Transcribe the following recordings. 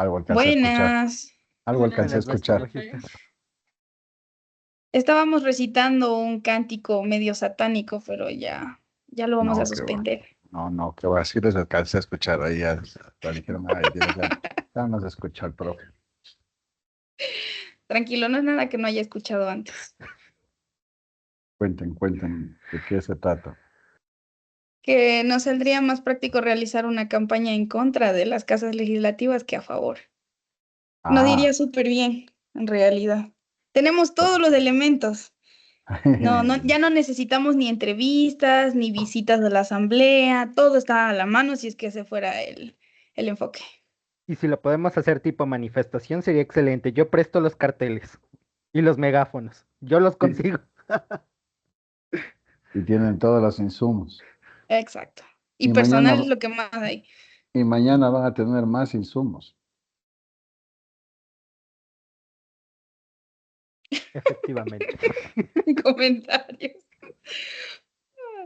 Algo alcancé a escuchar. Buenas. Algo alcancé a Buenas noches, escuchar. Majita. Estábamos recitando un cántico medio satánico, pero ya lo vamos a No, qué va. suspender. No, no, qué va. Sí les alcancé a escuchar. Ahí ya dijeron, ay, Dios, ya nos escuchó el profe. Tranquilo, no es nada que no haya escuchado antes. Cuenten, ¿de qué se trata? Que nos saldría más práctico realizar una campaña en contra de las casas legislativas que a favor. Nos Ah, iría súper bien, en realidad. Tenemos todos los elementos. Ya no necesitamos ni entrevistas, ni visitas de la asamblea, todo está a la mano si es que ese fuera el enfoque. Y si lo podemos hacer tipo manifestación, sería excelente. Yo presto los carteles y los megáfonos. Yo los y consigo. y tienen todos los insumos. Exacto. Y Y personal es mañana, lo que más hay. y mañana van a tener más insumos. Efectivamente. Comentarios.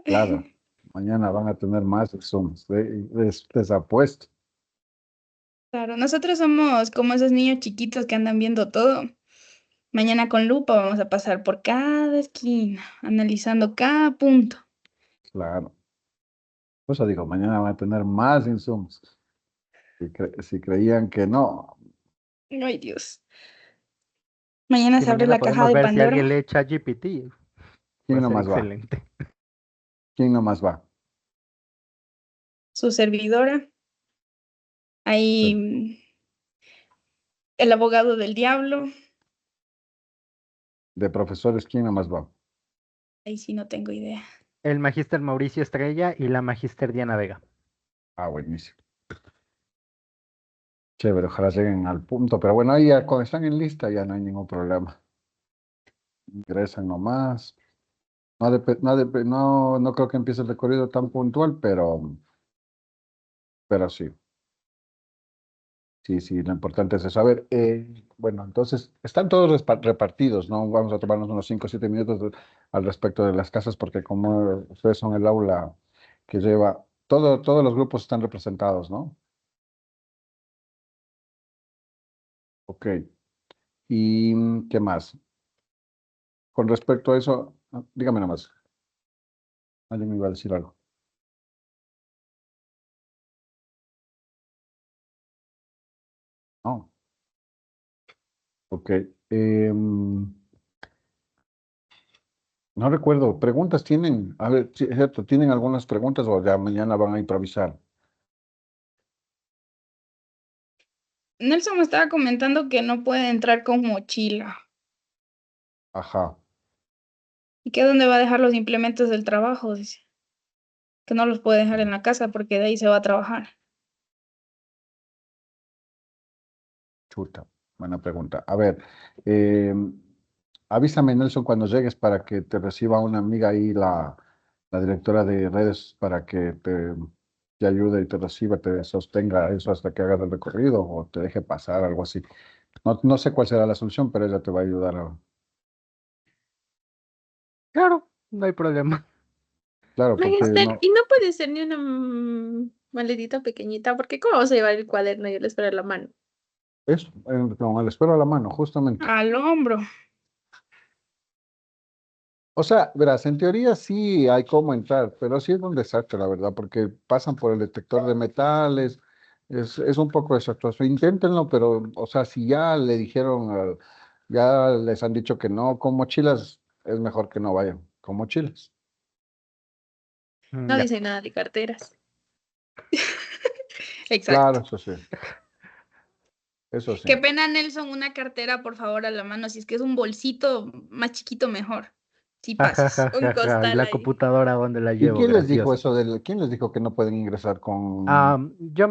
Claro, mañana van a tener más insumos. Les apuesto. Claro, nosotros somos como esos niños chiquitos que andan viendo todo. Mañana con lupa vamos a pasar por cada esquina, analizando cada punto. Claro. Por eso digo, mañana van a tener más insumos. Si creían que no, Ay, Dios. Mañana Y se abre mañana la caja podemos de ver si alguien Pandora. le echa GPT. Va ¿quién a ser nomás va? excelente. ¿Quién nomás va? Su servidora. Ahí Sí. el abogado del diablo. De profesores, ¿quién nomás va? Ahí sí no tengo idea. El magíster Mauricio Estrella y la magíster Diana Vega. Ah, buenísimo. Chévere, ojalá lleguen al punto. Pero bueno, ahí ya, cuando están en lista ya no hay ningún problema. Ingresan nomás. No creo que empiece el recorrido tan puntual, pero sí. Sí, sí, lo importante es eso. A ver, bueno, entonces están todos repartidos, ¿no? Vamos a tomarnos unos 5 o 7 minutos al respecto de las casas, porque como ustedes son el aula que lleva, todos los grupos están representados, ¿no? Ok. ¿Y qué más? Con respecto a eso, dígame nomás, alguien me iba a decir algo. No, ok. No recuerdo, ¿preguntas tienen? A ver, sí, es cierto, ¿tienen algunas preguntas o ya mañana van a improvisar? Nelson me estaba comentando que no puede entrar con mochila. Ajá. ¿Y que dónde va a dejar los implementos del trabajo? Dice. Que no los puede dejar en la casa porque de ahí se va a trabajar. Chuta, buena pregunta. A ver, eh, avísame, Nelson, cuando llegues para que te reciba una amiga ahí, la directora de redes, para que te ayude y te reciba, te sostenga eso hasta que hagas el recorrido o te deje pasar, algo así. No sé cuál será la solución, pero ella te va a ayudar. Claro, no hay problema. Claro, porque Magister, no, y no puede ser ni una maletita pequeñita, porque ¿cómo vamos a llevar el cuaderno y el espero a la mano? eso, con el espero a la mano, justamente. Al hombro. O sea, verás, en teoría sí hay cómo entrar, pero sí es un desastre, la verdad, porque pasan por el detector de metales, es un poco desastroso. Inténtenlo, pero, o sea, si ya le dijeron, ya les han dicho que no, con mochilas, es mejor que no vayan, con mochilas. No Ya. dice nada de carteras. Claro, Exacto. eso sí. Qué pena, Nelson, una cartera, por favor, a la mano. Si es que es un bolsito más chiquito, mejor. Sí pasas. Un Ajajajaja. ¿Y costal la ahí. computadora dónde la ¿Y llevo? quién les dijo Gracioso. eso quién les dijo que no pueden ingresar con... Yo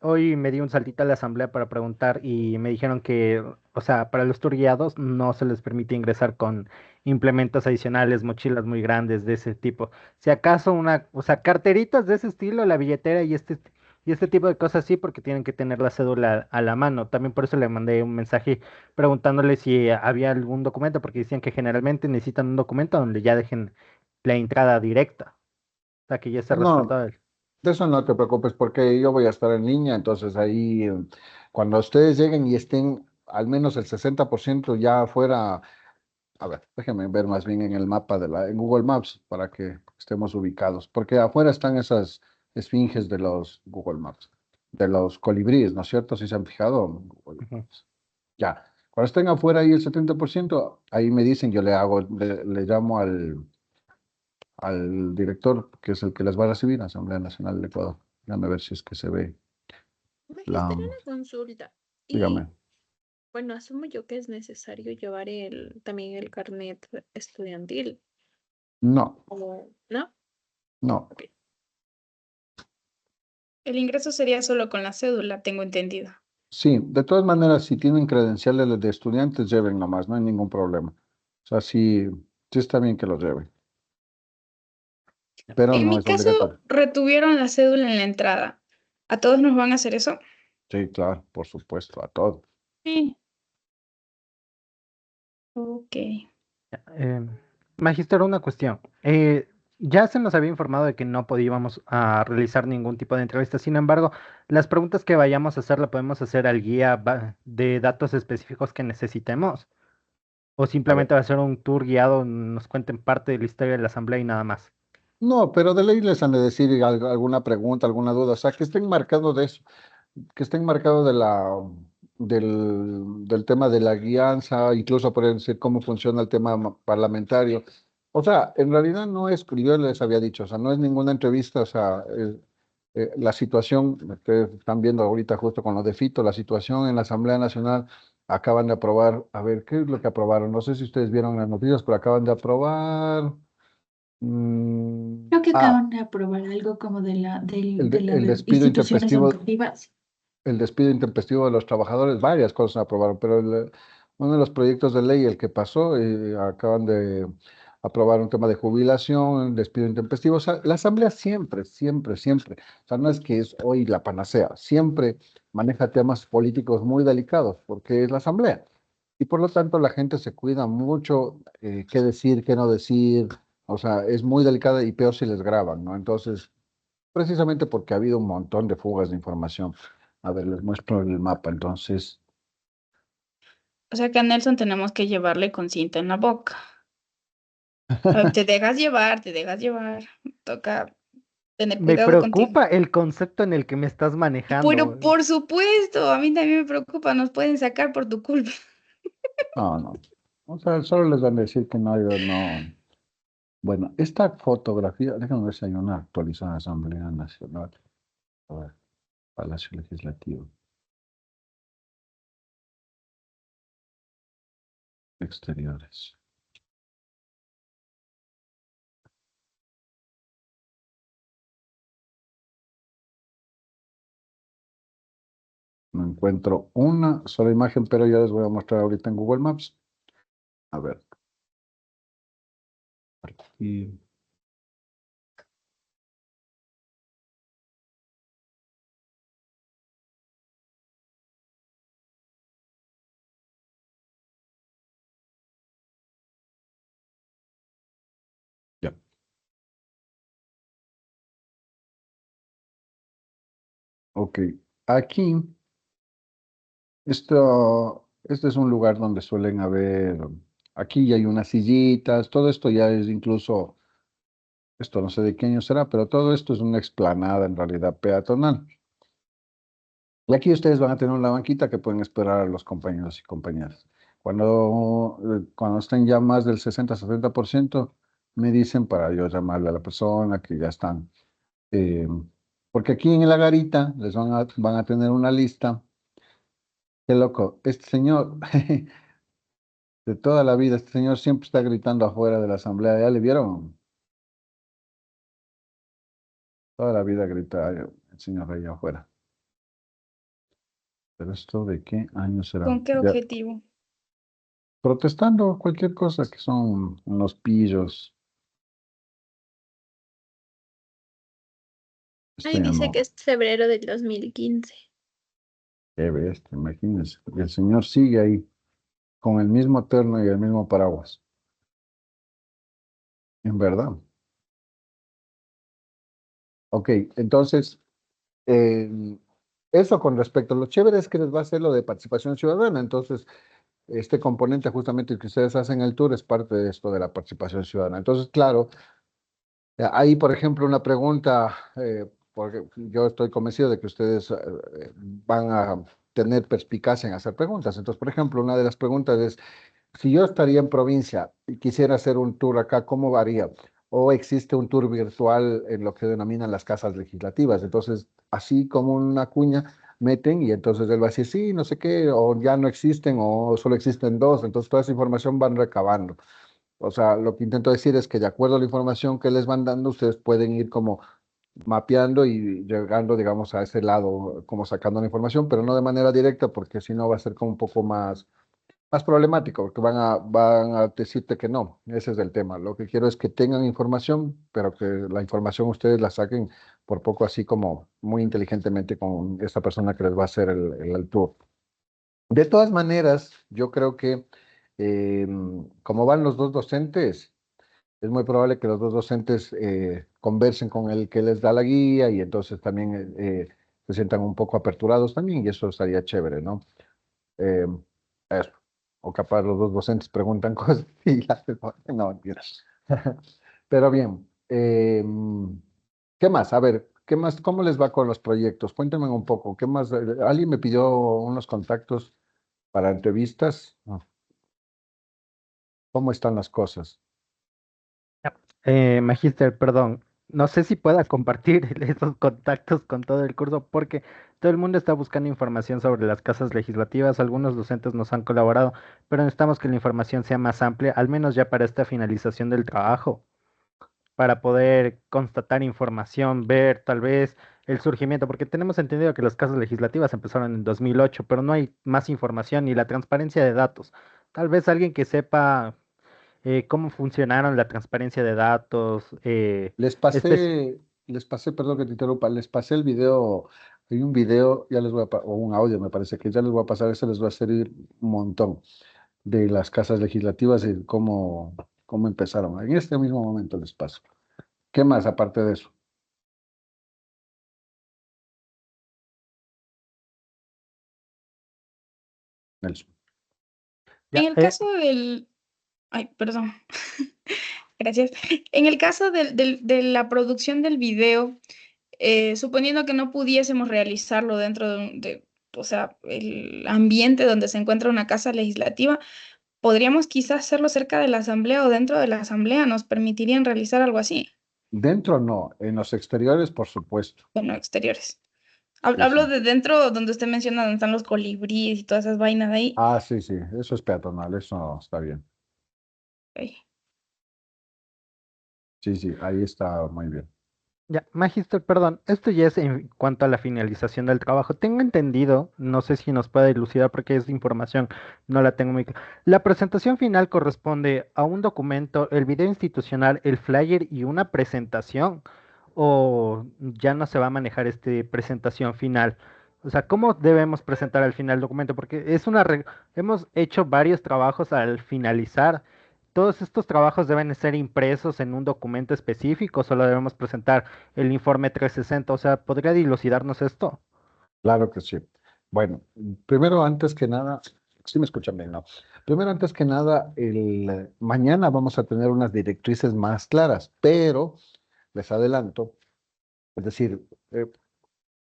hoy me di un saltito a la asamblea para preguntar y me dijeron que, o sea, para los tour guiados no se les permite ingresar con implementos adicionales, mochilas muy grandes de ese tipo. Si acaso o sea, carteritas de ese estilo, la billetera y este tipo de cosas sí, porque tienen que tener la cédula a la mano. También por eso le mandé un mensaje preguntándole si había algún documento, porque decían que generalmente necesitan un documento donde ya dejen la entrada directa, o sea, que ya esté No, respaldado. De eso no te preocupes porque yo voy a estar en línea, entonces ahí cuando ustedes lleguen y estén al menos el 60% ya afuera, a ver, déjenme ver más bien en el mapa en Google Maps para que estemos ubicados, porque afuera están esas esfinges de los Google Maps, de los colibríes, ¿no es cierto? Si se han fijado en Google Ujú. Maps. Ya, cuando estén afuera ahí el 70%, ahí me dicen, yo le hago, le llamo al director, que es el que les va a recibir, Asamblea Nacional del Ecuador. Déjame ver si es que se ve la, Magister, una consulta. Y dígame. bueno, asumo yo que es necesario llevar también el carnet estudiantil, No, ¿no? no. Ok. El ingreso sería solo con la cédula, tengo entendido. Sí, de todas maneras, si tienen credenciales de estudiantes, lleven nomás, no hay ningún problema. O sea, sí, sí está bien que los lleven, pero En no mi es caso, obligatorio. retuvieron la cédula en la entrada. ¿A todos nos van a hacer eso? Sí, claro, por supuesto, a todos. Sí. Ok. Eh, Magister, una cuestión. Ya se nos había informado de que no podíamos realizar ningún tipo de entrevista. Sin embargo, las preguntas que vayamos a hacer la podemos hacer al guía de datos específicos que necesitemos. O A ver. simplemente va a ser un tour guiado, nos cuenten parte de la historia de la asamblea y nada más. No, pero de ley les han de decir alguna pregunta, alguna duda, o sea, que estén marcados de eso, que estén marcados del tema de la guianza, incluso pueden decir cómo funciona el tema parlamentario. O sea, en realidad no es, yo les había dicho, o sea, no es ninguna entrevista, o sea, la situación, que están viendo ahorita justo con lo de Fito, la situación en la Asamblea Nacional, acaban de aprobar, a ver, ¿qué es lo que aprobaron? No sé si ustedes vieron las noticias, pero acaban de aprobar. Creo que Ah, acaban de aprobar algo como de el las despido instituciones intempestivo, educativas. el despido intempestivo de los trabajadores, varias cosas aprobaron, pero uno de los proyectos de ley, el que pasó, acaban de aprobar un tema de jubilación, el despido intempestivo. O sea, la Asamblea siempre, siempre, siempre, o sea, no es que es hoy la panacea, siempre maneja temas políticos muy delicados, porque es la Asamblea. Y por lo tanto la gente se cuida mucho qué decir, qué no decir, o sea, es muy delicada y peor si les graban, ¿no? Entonces, precisamente porque ha habido un montón de fugas de información. A ver, les muestro el mapa. Entonces, O sea que a Nelson tenemos que llevarle con cinta en la boca. Te dejas llevar, te dejas llevar. Toca tener Me cuidado contigo. preocupa el concepto en el que me estás Pero manejando. por supuesto, a mí también me preocupa, nos pueden sacar por tu culpa. no, no. O sea, solo les van a decir que no, yo no. Bueno, esta fotografía, déjame ver si hay una actualizada de Asamblea Nacional. A ver, Palacio Legislativo, exteriores. No encuentro una sola imagen, pero ya les voy a mostrar ahorita en Google Maps. A ver, aquí. Ya. Ok. Aquí. Este es un lugar donde suelen haber, aquí ya hay unas sillitas, todo esto ya es incluso, esto no sé de qué año será, pero todo esto es una explanada en realidad peatonal. Y aquí ustedes van a tener una banquita que pueden esperar a los compañeros y compañeras. Cuando estén ya más del 60-70%, me dicen para yo llamarle a la persona que ya están. eh, Porque aquí en la garita les van a tener una lista. Qué loco, este señor de toda la vida. Este señor siempre está gritando afuera de la asamblea. ¿Ya le vieron? Toda la vida grita el señor ahí afuera. ¿Pero esto de qué año será? ¿Con qué Ya, objetivo? protestando cualquier cosa que son unos pillos. Esto Ahí ya dice que no. es febrero del 2015. Qué bestia, imagínense. Y el señor sigue ahí con el mismo terno y el mismo paraguas. En verdad. Ok, entonces, eh, eso con respecto, lo chévere es que les va a hacer lo de participación ciudadana, entonces, este componente justamente que ustedes hacen el tour es parte de esto de la participación ciudadana. Entonces, claro, hay, por ejemplo, una pregunta, porque yo estoy convencido de que ustedes van a tener perspicacia en hacer preguntas. Entonces, por ejemplo, una de las preguntas es, si yo estaría en provincia y quisiera hacer un tour acá, ¿cómo varía? ¿O existe un tour virtual en lo que denominan las casas legislativas? Entonces, así como una cuña, meten y entonces él va a decir, sí, no sé qué, o ya no existen, o solo existen dos. Entonces, toda esa información van recabando. O sea, lo que intento decir es que de acuerdo a la información que les van dando, ustedes pueden ir como mapeando y llegando, digamos, a ese lado, como sacando la información, pero no de manera directa, porque si no va a ser como un poco más problemático, porque van a decirte que no. Ese es el tema. Lo que quiero es que tengan información, pero que la información ustedes la saquen por poco así como muy inteligentemente con esta persona que les va a hacer el tour. De todas maneras, yo creo que como van los dos docentes, es muy probable que los dos docentes conversen con el que les da la guía y entonces también se sientan un poco aperturados también y eso estaría chévere, ¿no? Eh, eso. O capaz los dos docentes preguntan cosas y ya se ponen, no, mentiras. Pero bien, ¿qué más? A ver, ¿qué más? ¿Cómo les va con los proyectos? Cuéntenme un poco, ¿qué más? Alguien me pidió unos contactos para entrevistas. ¿Cómo están las cosas? Magíster, perdón, no sé si pueda compartir esos contactos con todo el curso porque todo el mundo está buscando información sobre las casas legislativas, algunos docentes nos han colaborado, pero necesitamos que la información sea más amplia, al menos ya para esta finalización del trabajo, para poder constatar información, ver tal vez el surgimiento, porque tenemos entendido que las casas legislativas empezaron en 2008, pero no hay más información ni la transparencia de datos. Tal vez alguien que sepa cómo funcionaron la transparencia de datos, Les espe- pasé, les pasé, perdón que te interrumpa, les pasé el video, hay un video, ya les voy o un audio me parece que ya les voy a pasar, eso les va a servir un montón de las casas legislativas y cómo empezaron. En este mismo momento les paso. ¿Qué más aparte de eso, Nelson? En ya, el caso del... Ay, perdón. Gracias. En el caso de la producción del video, suponiendo que no pudiésemos realizarlo dentro o sea, el ambiente donde se encuentra una casa legislativa, podríamos quizás hacerlo cerca de la asamblea o dentro de la asamblea, nos permitirían realizar algo así, Dentro no, en los exteriores, por supuesto. bueno, exteriores. Sí, Hablo sí. de dentro donde usted menciona donde están los colibríes y todas esas vainas de ahí. Ah, sí, sí, eso es peatonal, eso está bien. Ok. Sí, sí, ahí está muy bien. ya, Magister, perdón, esto ya es en cuanto a la finalización del trabajo. Tengo entendido, no sé si nos puede elucidar porque es información, no la tengo muy clara. La presentación final corresponde a un documento, el video institucional, el flyer y una presentación, o ya no se va a manejar este presentación final. O sea, ¿cómo debemos presentar al final el documento? Porque hemos hecho varios trabajos al finalizar. ¿Todos estos trabajos deben ser impresos en un documento específico? ¿Solo debemos presentar el informe 360? O sea, ¿podría dilucidarnos esto? Claro que sí. Bueno, primero, antes que nada, sí me escuchan bien, ¿no? Primero, antes que nada, mañana vamos a tener unas directrices más claras, pero les adelanto, es decir,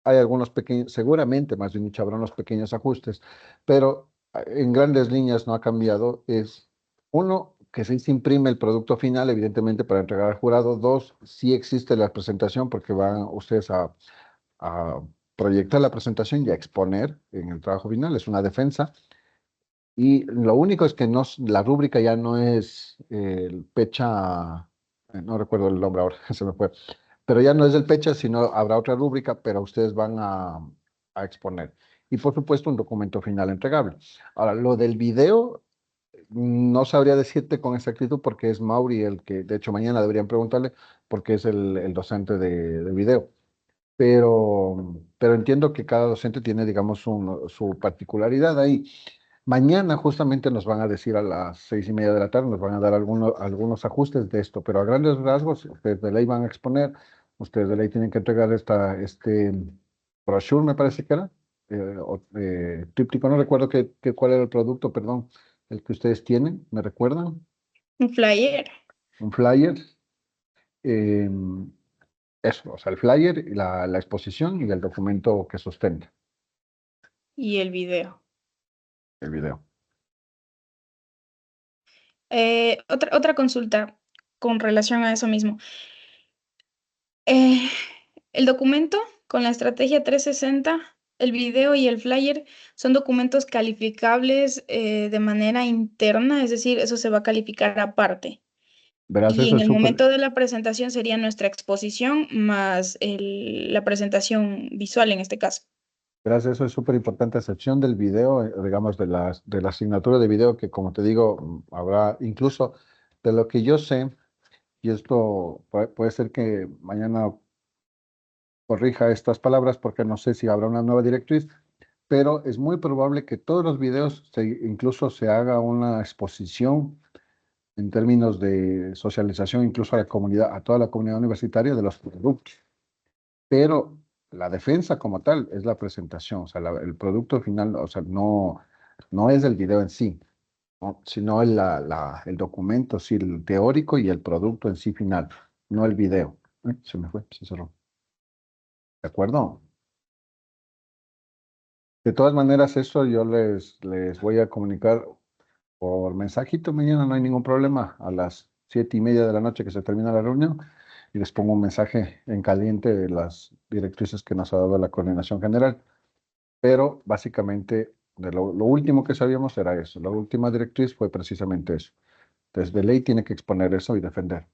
hay algunos pequeños, seguramente, más bien dicho, habrá unos pequeños ajustes, pero en grandes líneas no ha cambiado. Es uno, que se imprime el producto final, evidentemente, para entregar al jurado. Dos, sí existe la presentación porque van ustedes a proyectar la presentación y a exponer en el trabajo final, es una defensa. Y lo único es que no, la rúbrica ya no es el PECHA, no recuerdo el nombre ahora, se me fue, pero ya no es el PECHA, sino habrá otra rúbrica, pero ustedes van a exponer. Y por supuesto un documento final entregable. Ahora, lo del video, no sabría decirte con exactitud porque es Mauri el que, de hecho mañana deberían preguntarle porque es el docente de video, pero entiendo que cada docente tiene, digamos, su particularidad ahí. Mañana justamente nos van a decir a las 6:30 de la tarde, nos van a dar algunos ajustes de esto, pero a grandes rasgos, ustedes de ley van a exponer, Ustedes de ley tienen que entregar este brochure, me parece que era, tríptico, no recuerdo cuál era el producto, perdón, el que ustedes tienen, ¿me recuerdan? Un flyer Un flyer, eh, eso, o sea, el flyer, y la exposición y el documento que sustenta y el video. el video. Otra consulta con relación a eso mismo. Eh, el documento con la estrategia 360, el video y el flyer son documentos calificables de manera interna, es decir, eso se va a calificar aparte. Verás, Y eso en es el súper. momento de la presentación sería nuestra exposición más la presentación visual en este caso. Gracias, eso es súper importante, a excepción del video, digamos, de la asignatura de video, que como te digo, habrá, incluso de lo que yo sé, y esto puede ser que mañana corrija estas palabras porque no sé si habrá una nueva directriz, pero es muy probable que todos los videos, incluso se haga una exposición en términos de socialización, incluso a la comunidad, a toda la comunidad universitaria de los productos. Pero la defensa como tal es la presentación, o sea, el producto final, o sea, no es el video en sí, ¿no? Sino el documento, sí, el teórico y el producto en sí final, no el video. Se me fue, se cerró. ¿De acuerdo? De todas maneras, eso yo les voy a comunicar por mensajito mañana, no hay ningún problema, a las 7:30 de la noche que se termina la reunión, y les pongo un mensaje en caliente de las directrices que nos ha dado la coordinación general. Pero básicamente, lo último que sabíamos era eso. La última directriz fue precisamente eso. Desde ley tiene que exponer eso y defender.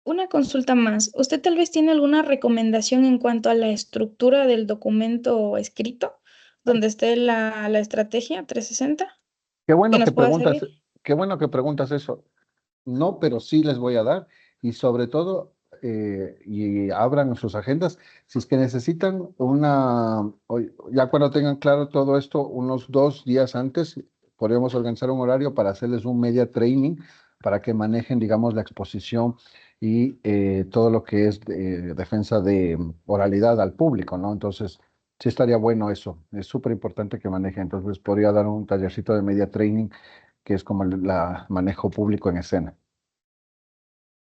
Una consulta más. ¿Usted tal vez tiene alguna recomendación en cuanto a la estructura del documento escrito, donde esté la estrategia 360 Qué que bueno que nos pueda preguntas, servir? qué bueno que preguntas eso. No, pero sí les voy a dar, y sobre todo, y abran sus agendas, si es que necesitan ya cuando tengan claro todo esto, unos 2 días antes, podríamos organizar un horario para hacerles un media training para que manejen, digamos, la exposición y todo lo que es defensa de oralidad al público, ¿no? Entonces, sí estaría bueno eso, es súper importante que manejen, entonces podría dar un tallercito de media training, que es como manejo público en escena.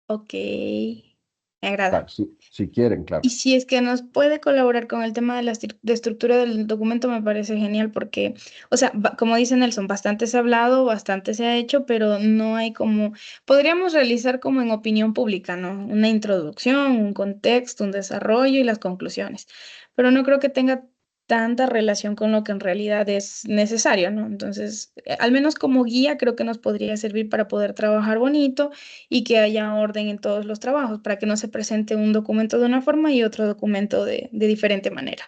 Ok, me Claro, agrada. si quieren, claro. Y si es que nos puede colaborar con el tema de de estructura del documento, me parece genial porque, o sea, como dice Nelson, bastante se ha hablado, bastante se ha hecho, pero no hay como, podríamos realizar como en opinión pública, ¿no? Una introducción, un contexto, un desarrollo y las conclusiones, pero no creo que tenga tanta relación con lo que en realidad es necesario, ¿no? Entonces, al menos como guía, creo que nos podría servir para poder trabajar bonito y que haya orden en todos los trabajos para que no se presente un documento de una forma y otro documento de diferente manera.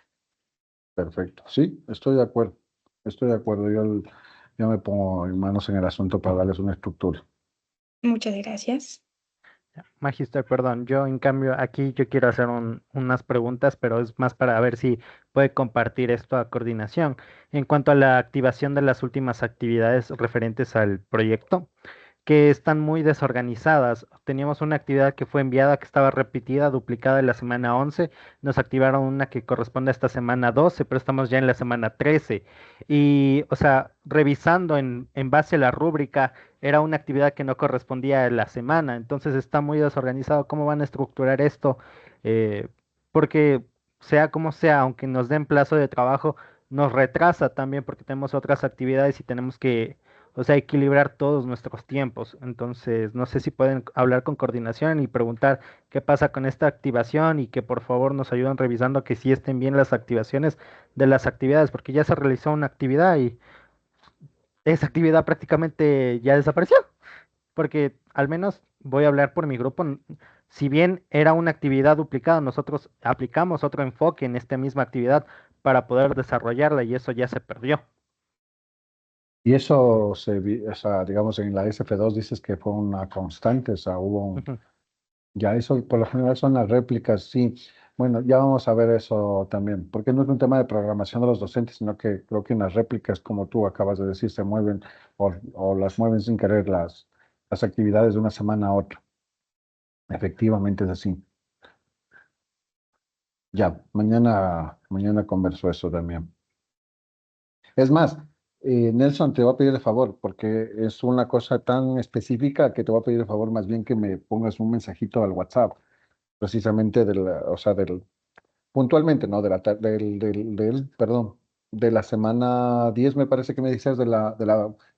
Perfecto. Sí, estoy de acuerdo. Estoy de acuerdo. Yo me pongo en manos en el asunto para darles una estructura. Muchas gracias. Magister, perdón, yo en cambio aquí yo quiero hacer unas preguntas, pero es más para ver si puede compartir esto a coordinación. En cuanto a la activación de las últimas actividades referentes al proyecto, que están muy desorganizadas. Teníamos una actividad que fue enviada, que estaba repetida, duplicada en la semana 11. Nos activaron una que corresponde a esta semana 12, pero estamos ya en la semana 13. Y, o sea, revisando en base a la rúbrica, era una actividad que no correspondía a la semana. Entonces está muy desorganizado. ¿Cómo van a estructurar esto? Eh, Porque sea como sea, aunque nos den plazo de trabajo, nos retrasa también porque tenemos otras actividades y tenemos que, o sea, equilibrar todos nuestros tiempos. Entonces, no sé si pueden hablar con coordinación y preguntar qué pasa con esta activación y que por favor nos ayuden revisando que sí estén bien las activaciones de las actividades, porque ya se realizó una actividad y esa actividad prácticamente ya desapareció, porque al menos voy a hablar por mi grupo. Si bien era una actividad duplicada, nosotros aplicamos otro enfoque en esta misma actividad para poder desarrollarla y eso ya se perdió. Y eso o sea, digamos, en la SF2 dices que fue una constante, o sea, Ujú. ya eso por lo general son las réplicas, sí. Bueno, ya vamos a ver eso también, porque no es un tema de programación de los docentes, sino que creo que en las réplicas, como tú acabas de decir, se mueven o las mueven sin querer las actividades de una semana a otra. Efectivamente es así. Ya, mañana converso eso también. Es más, Nelson, te voy a pedir el favor, porque es una cosa tan específica que te voy a pedir el favor más bien que me pongas un mensajito al WhatsApp, precisamente o sea, puntualmente, ¿no? Perdón, de la semana 10 me parece que me dices de la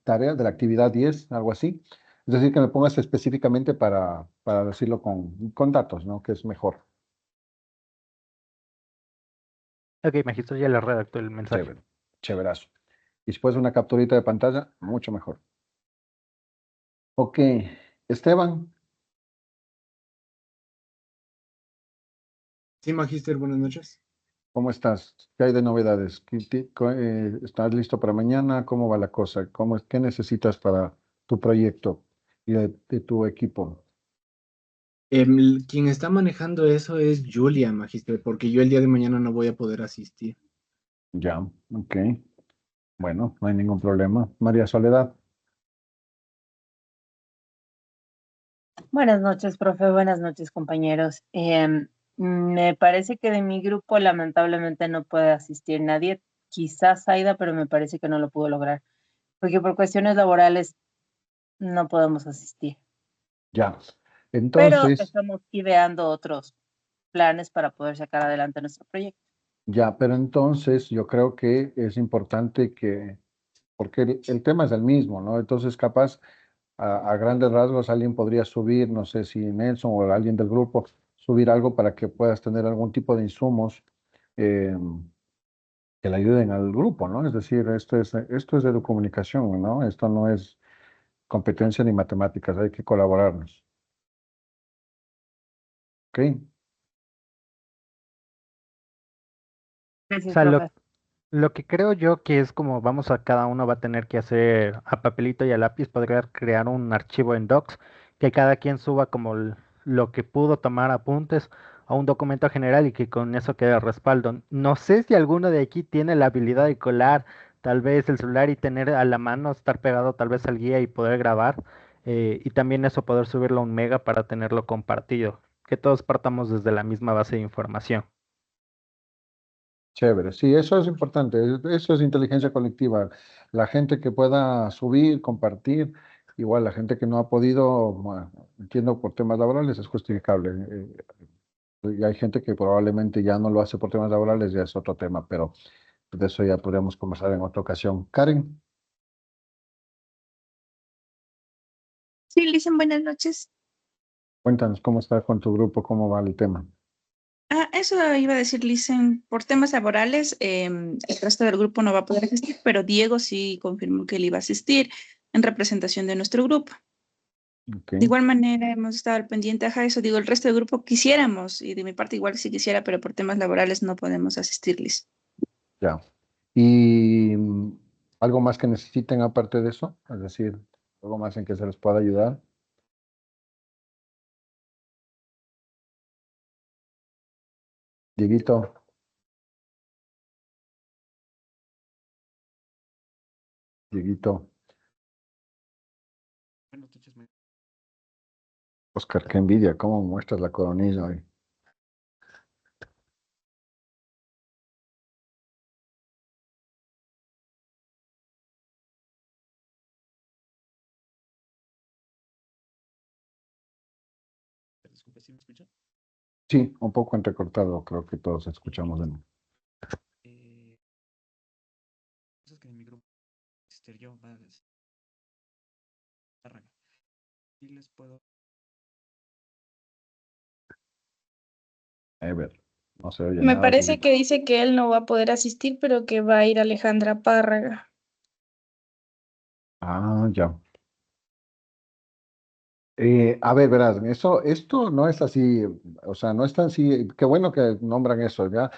tarea, de la actividad 10 algo así. Es decir, que me pongas específicamente para decirlo con datos, ¿no? Que es mejor. Ok, Magistro, ya le redactó el mensaje. Chévere, chéverazo. Y después una capturita de pantalla, mucho mejor. Ok, Esteban, Sí, Magíster, buenas noches. ¿cómo estás? ¿Qué hay de novedades? ¿Estás listo para mañana? ¿Cómo va la cosa? ¿Qué necesitas para tu proyecto y de tu equipo? Quien está manejando eso es Julia, Magíster, porque yo el día de mañana no voy a poder asistir. Ya, ok. Bueno, no hay ningún problema. María Soledad, Buenas noches, profe. Buenas noches, compañeros. Me parece que de mi grupo lamentablemente no puede asistir nadie. Quizás Aida, pero me parece que no lo pudo lograr, porque por cuestiones laborales no podemos asistir. ya. Pero Entonces, estamos ideando otros planes para poder sacar adelante nuestro proyecto. ya, pero entonces yo creo que es importante porque el tema es el mismo, ¿no? Entonces, capaz, a grandes rasgos, alguien podría subir, no sé si Nelson o alguien del grupo, subir algo para que puedas tener algún tipo de insumos eh, que le ayuden al grupo, ¿no? Es decir, esto es de comunicación, ¿no? Esto no es competencia ni matemáticas, hay que colaborarnos, ¿ok? O Gracias, sea, profe. lo que creo yo que es como vamos a cada uno va a tener que hacer a papelito y a lápiz, podría crear un archivo en Docs que cada quien suba como lo que pudo tomar apuntes a un documento general y que con eso quede respaldo. No sé si alguno de aquí tiene la habilidad de colar tal vez el celular y tener a la mano, estar pegado tal vez al guía y poder grabar y también eso poder subirlo a un mega para tenerlo compartido, que todos partamos desde la misma base de información. Chévere, sí, eso es importante, eso es inteligencia colectiva. La gente que pueda subir, compartir, igual la gente que no ha podido, bueno, entiendo por temas laborales, es justificable. Y hay gente que probablemente ya no lo hace por temas laborales, ya es otro tema, pero de eso ya podríamos conversar en otra ocasión. Karen, Sí, Lisen, buenas noches. cuéntanos cómo estás con tu grupo, cómo va el tema. Eso iba a decir, Lisen, por temas laborales, el resto del grupo no va a poder asistir, pero Diego sí confirmó que él iba a asistir en representación de nuestro grupo. Ok, De igual manera, hemos estado al pendiente, ajá, eso digo, el resto del grupo quisiéramos, y de mi parte igual sí quisiera, pero por temas laborales no podemos asistirles. ya. ¿Y algo más que necesiten aparte de eso? Es decir, algo más en que se les pueda ayudar. Dieguito, Dieguito, Oscar, qué envidia, cómo muestras la coronilla hoy. Sí, un poco entrecortado, creo que todos escuchamos de nuevo. A ver, no se oye Me nada, parece Dieguito. que dice que él no va a poder asistir, pero que va a ir Alejandra Párraga. Ah, ya. A ver, verás, esto no es así, o sea, no es tan así, qué bueno que nombran eso, ¿ya?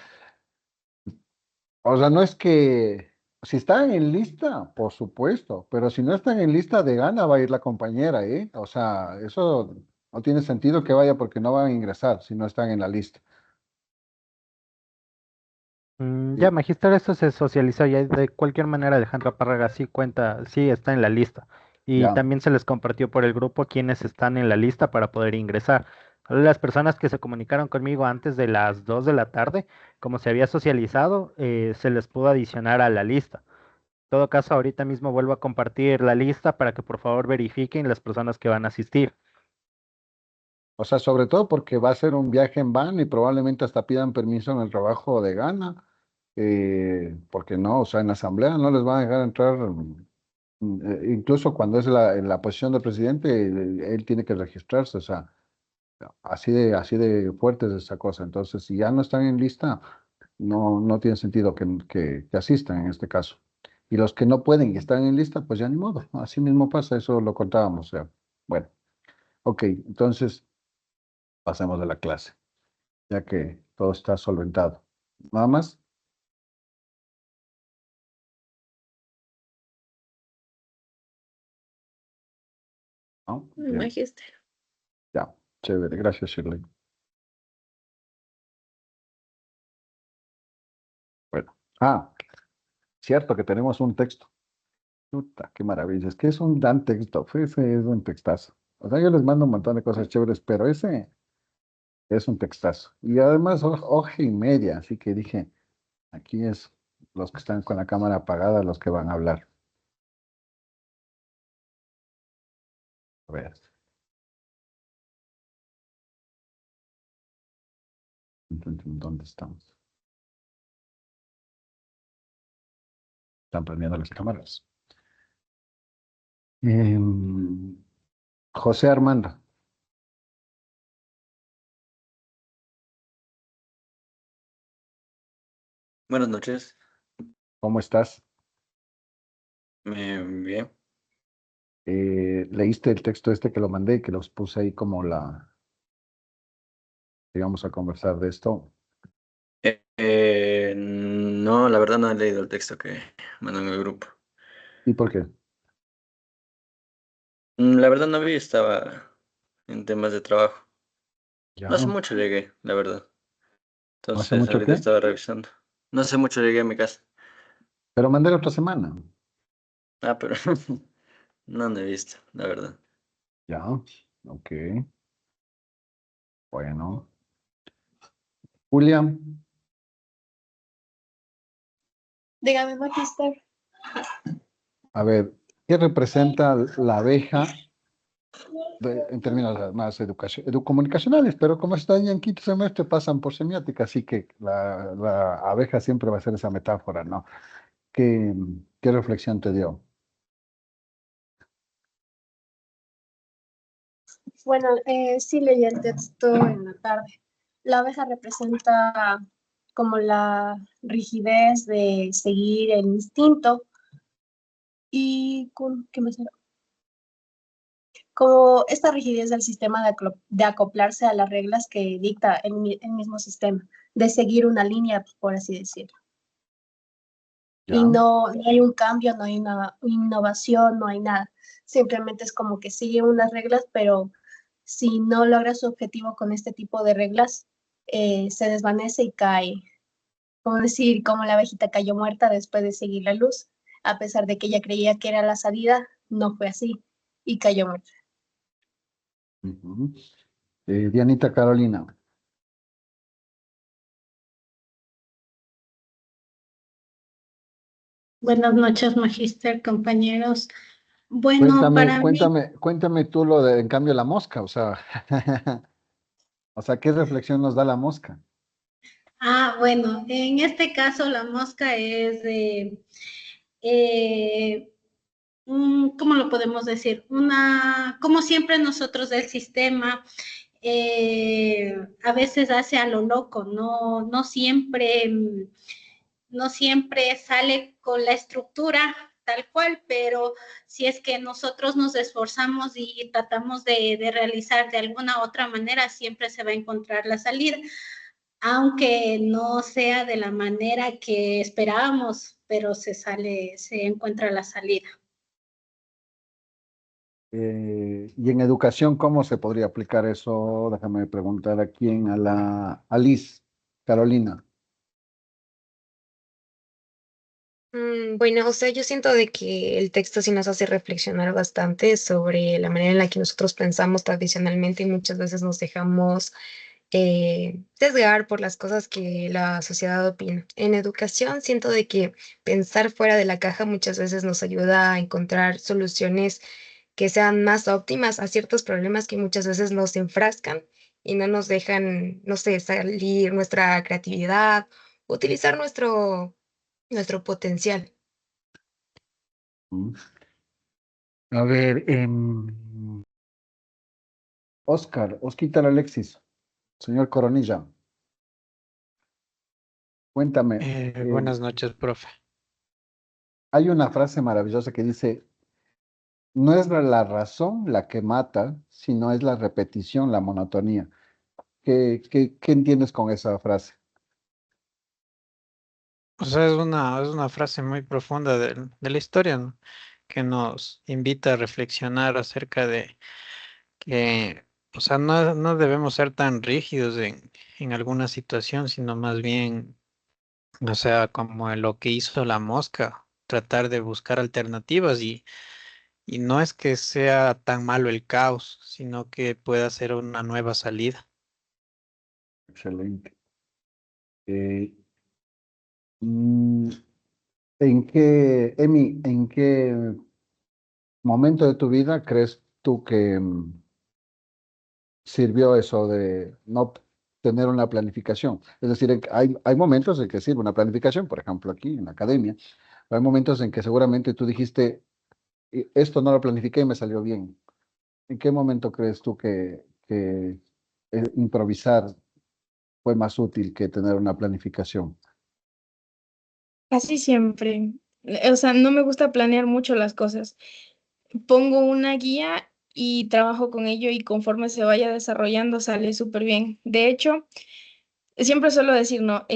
O sea, no es que, si están en lista, por supuesto, pero si no están en lista de gana va a ir la compañera, ¿eh? O sea, eso no tiene sentido que vaya porque no van a ingresar si no están en la lista. Ya, Sí, Magister, esto se socializó ya de cualquier manera. Alejandra Párraga sí cuenta, sí está en la lista. Y ya, también se les compartió por el grupo quienes están en la lista para poder ingresar. Las personas que se comunicaron conmigo antes de las 2 de la tarde, como se había socializado, se les pudo adicionar a la lista. En todo caso, ahorita mismo vuelvo a compartir la lista para que por favor verifiquen las personas que van a asistir. O sea, sobre todo porque va a ser un viaje en van y probablemente hasta pidan permiso en el trabajo de gana, porque no, o sea, en la asamblea no les van a dejar entrar, incluso cuando es en la posición del presidente, él tiene que registrarse, o sea, así de fuerte es esa cosa. Entonces, si ya no están en lista, no tiene sentido que asistan en este caso. Y los que no pueden y están en lista, pues ya ni modo, así mismo pasa, eso lo contábamos, o sea, bueno, ok, entonces pasemos de la clase, ya que todo está solventado. Nada más, ¿no? Bien, Magister. ya, chévere, gracias, Shirley. Bueno, cierto que tenemos un texto. Puta, qué maravilla, es que es un gran texto, ese es un textazo. O sea, yo les mando un montón de cosas chéveres, pero ese es un textazo. Y además, hoja y media, así que dije, aquí es los que están con la cámara apagada los que van a hablar. A ver, ¿dónde estamos? Están prendiendo las cámaras. Em, José Armando, Buenas noches. ¿cómo estás? Bien. ¿Leíste el texto este que lo mandé, que los puse ahí como digamos, a conversar de esto? No, la verdad no he leído el texto que mandó en el grupo. ¿Y por qué? La verdad no vi, estaba en temas de trabajo. Ya, No hace mucho llegué, la verdad. ¿no hace Entonces mucho ahorita qué? estaba revisando. No hace mucho llegué a mi casa. Pero mandé la otra semana. Pero no he visto, la verdad. Ya, ok, bueno. Julia, Dígame, Magister. a ver, ¿qué representa la abeja en términos más comunicacionales? Pero como están en quinto semestre, pasan por semiótica, así que la abeja siempre va a ser esa metáfora, ¿no? ¿Qué reflexión te dio? Bueno, sí leí el texto en la tarde. La abeja representa como la rigidez de seguir el instinto y ¿qué más era? Como esta rigidez del sistema de acoplarse a las reglas que dicta el mismo sistema, de seguir una línea, por así decirlo. Y Ya, no hay un cambio, no hay una innovación, no hay nada. Simplemente es como que sigue unas reglas, pero si no logra su objetivo con este tipo de reglas, se desvanece y cae. Como decir, como la abejita cayó muerta después de seguir la luz, a pesar de que ella creía que era la salida, no fue así y cayó muerta. ujú. Dianita Carolina, Buenas noches, magíster, compañeros. Bueno, para mí, cuéntame tú lo de, en cambio, la mosca, o sea, o sea, ¿qué reflexión nos da la mosca? bueno, en este caso la mosca es de, eh, ¿cómo lo podemos decir? Como siempre nosotros del sistema, a veces hace a lo loco, no siempre sale con la estructura tal cual, pero si es que nosotros nos esforzamos y tratamos de realizar de alguna otra manera, siempre se va a encontrar la salida, aunque no sea de la manera que esperábamos, pero se encuentra la salida. Y en educación, ¿cómo se podría aplicar eso? Déjame preguntar a quién, a Liz, Carolina. Bueno, o sea, yo siento de que el texto sí nos hace reflexionar bastante sobre la manera en la que nosotros pensamos tradicionalmente y muchas veces nos dejamos sesgar por las cosas que la sociedad opina. En educación siento de que pensar fuera de la caja muchas veces nos ayuda a encontrar soluciones que sean más óptimas a ciertos problemas que muchas veces nos enfrascan y no nos dejan, no sé, salir nuestra creatividad, utilizar nuestro potencial. Mm. A ver, Oscar Alexis, señor Coronilla, cuéntame. Buenas noches, profe. Hay una frase maravillosa que dice, no es la razón la que mata, sino es la repetición, la monotonía. ¿Qué entiendes con esa frase? O sea, es una frase muy profunda de la historia, ¿no? Que nos invita a reflexionar acerca de que, o sea, no debemos ser tan rígidos en alguna situación, sino más bien, o sea, como lo que hizo la mosca, tratar de buscar alternativas y no es que sea tan malo el caos, sino que pueda ser una nueva salida. Excelente. Eh, mm, ¿en qué momento de tu vida crees tú que sirvió eso de no tener una planificación? Es decir, hay momentos en que sirve una planificación, por ejemplo, aquí en la academia, hay momentos en que seguramente tú dijiste, Esto no lo planifiqué y me salió bien". ¿En qué momento crees tú que improvisar fue más útil que tener una planificación? Casi siempre. O sea, no me gusta planear mucho las cosas. Pongo una guía y trabajo con ello y conforme se vaya desarrollando sale súper bien. De hecho, siempre suelo decir, no,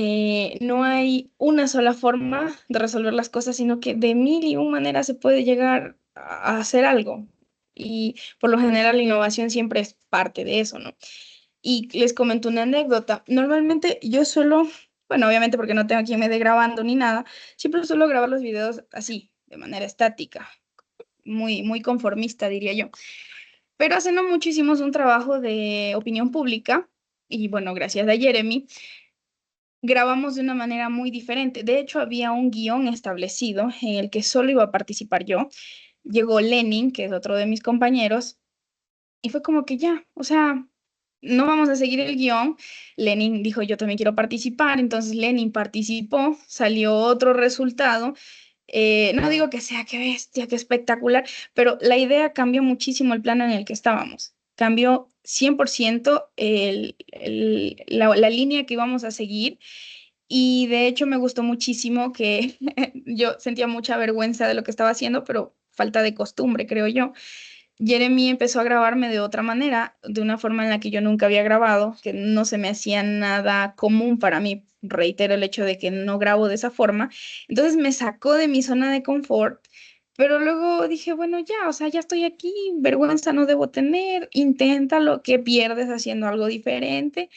no hay una sola forma de resolver las cosas, sino que de mil y un maneras se puede llegar a hacer algo. Y por lo general la innovación siempre es parte de eso, ¿no? Y les comento una anécdota. Normalmente yo suelo, bueno, obviamente porque no tengo quien me dé grabando ni nada, siempre suelo grabar los videos así, de manera estática, muy conformista, diría yo. Pero hace no mucho hicimos un trabajo de opinión pública y bueno, gracias a Jeremy, grabamos de una manera muy diferente. De hecho, había un guión establecido en el que solo iba a participar yo. Llegó Lenin, que es otro de mis compañeros, y fue como que ya, o sea, no vamos a seguir el guión. Lenin dijo, yo también quiero participar, entonces Lenin participó, salió otro resultado. No digo que sea, qué bestia, qué espectacular, pero la idea cambió muchísimo el plano en el que estábamos. Cambió 100% la línea que íbamos a seguir y de hecho me gustó muchísimo que yo sentía mucha vergüenza de lo que estaba haciendo, pero falta de costumbre, creo yo. Jeremy empezó a grabarme de otra manera, de una forma en la que yo nunca había grabado, que no se me hacía nada común para mí. Reitero el hecho de que no grabo de esa forma. Entonces me sacó de mi zona de confort, pero luego dije, bueno, ya, o sea, ya estoy aquí, vergüenza no debo tener, inténtalo, que pierdes haciendo algo diferente.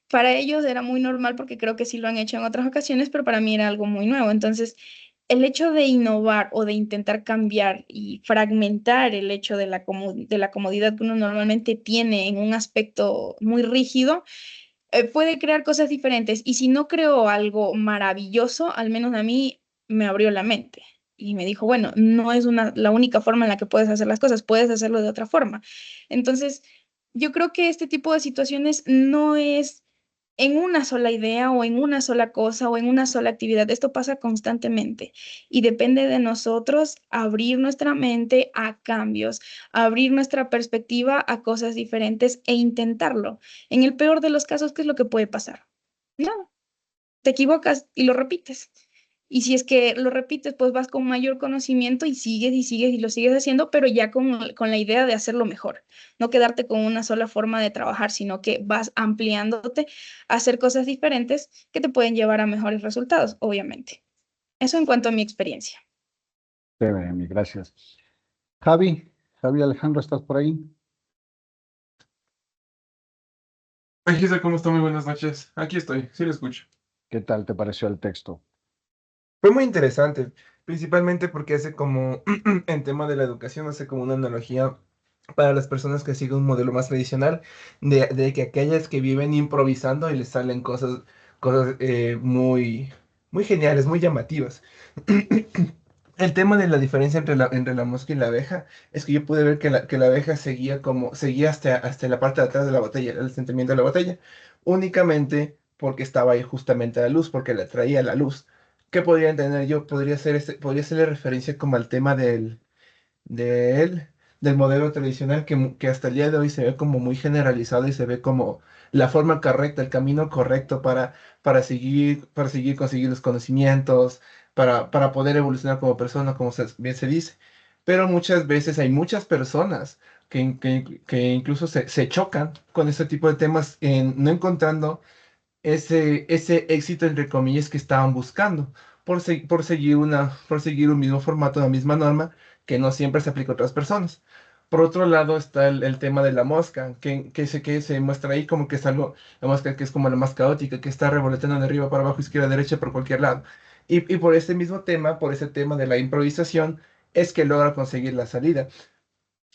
Para ellos era muy normal porque creo que sí lo han hecho en otras ocasiones, pero para mí era algo muy nuevo. Entonces, el hecho de innovar o de intentar cambiar y fragmentar el hecho de de la comodidad que uno normalmente tiene en un aspecto muy rígido, puede crear cosas diferentes. Y si no creo algo maravilloso, al menos a mí me abrió la mente. Y me dijo, bueno, no es la única forma en la que puedes hacer las cosas, puedes hacerlo de otra forma. Entonces, yo creo que este tipo de situaciones no es en una sola idea o en una sola cosa o en una sola actividad. Esto pasa constantemente y depende de nosotros abrir nuestra mente a cambios, abrir nuestra perspectiva a cosas diferentes e intentarlo. En el peor de los casos, ¿qué es lo que puede pasar? Nada, te equivocas y lo repites. Y si es que lo repites, pues vas con mayor conocimiento y sigues y lo sigues haciendo, pero ya con la idea de hacerlo mejor. No quedarte con una sola forma de trabajar, sino que vas ampliándote a hacer cosas diferentes que te pueden llevar a mejores resultados, obviamente. Eso en cuanto a mi experiencia. Chévere, mi gracias. Javi Alejandro, ¿estás por ahí? Ay, Gisela, ¿cómo está? Muy buenas noches. Aquí estoy, sí lo escucho. ¿Qué tal te pareció el texto? Fue muy interesante, principalmente porque hace como, en tema de la educación, hace como una analogía para las personas que siguen un modelo más tradicional, de que aquellas que viven improvisando y les salen cosas muy geniales, muy llamativas. El tema de la diferencia entre la mosca y la abeja es que yo pude ver que la abeja seguía hasta la parte de atrás de la botella, el asentamiento de la botella, únicamente porque estaba ahí justamente la luz, porque le atraía la luz. ¿Qué podría entender yo? Podría hacerle referencia como al tema de él, del modelo tradicional que hasta el día de hoy se ve como muy generalizado y se ve como la forma correcta, el camino correcto para seguir conseguir los conocimientos, para poder evolucionar como persona, como bien se dice. Pero muchas veces hay muchas personas que incluso se chocan con este tipo de temas, no encontrando ese éxito, entre comillas, que estaban buscando, por seguir un mismo formato, una misma norma, que no siempre se aplica a otras personas. Por otro lado está el tema de la mosca, que se muestra ahí como que es algo, la mosca que es como la más caótica, que está revoloteando de arriba para abajo, izquierda, derecha, por cualquier lado. Y por este mismo tema, por ese tema de la improvisación, es que logra conseguir la salida.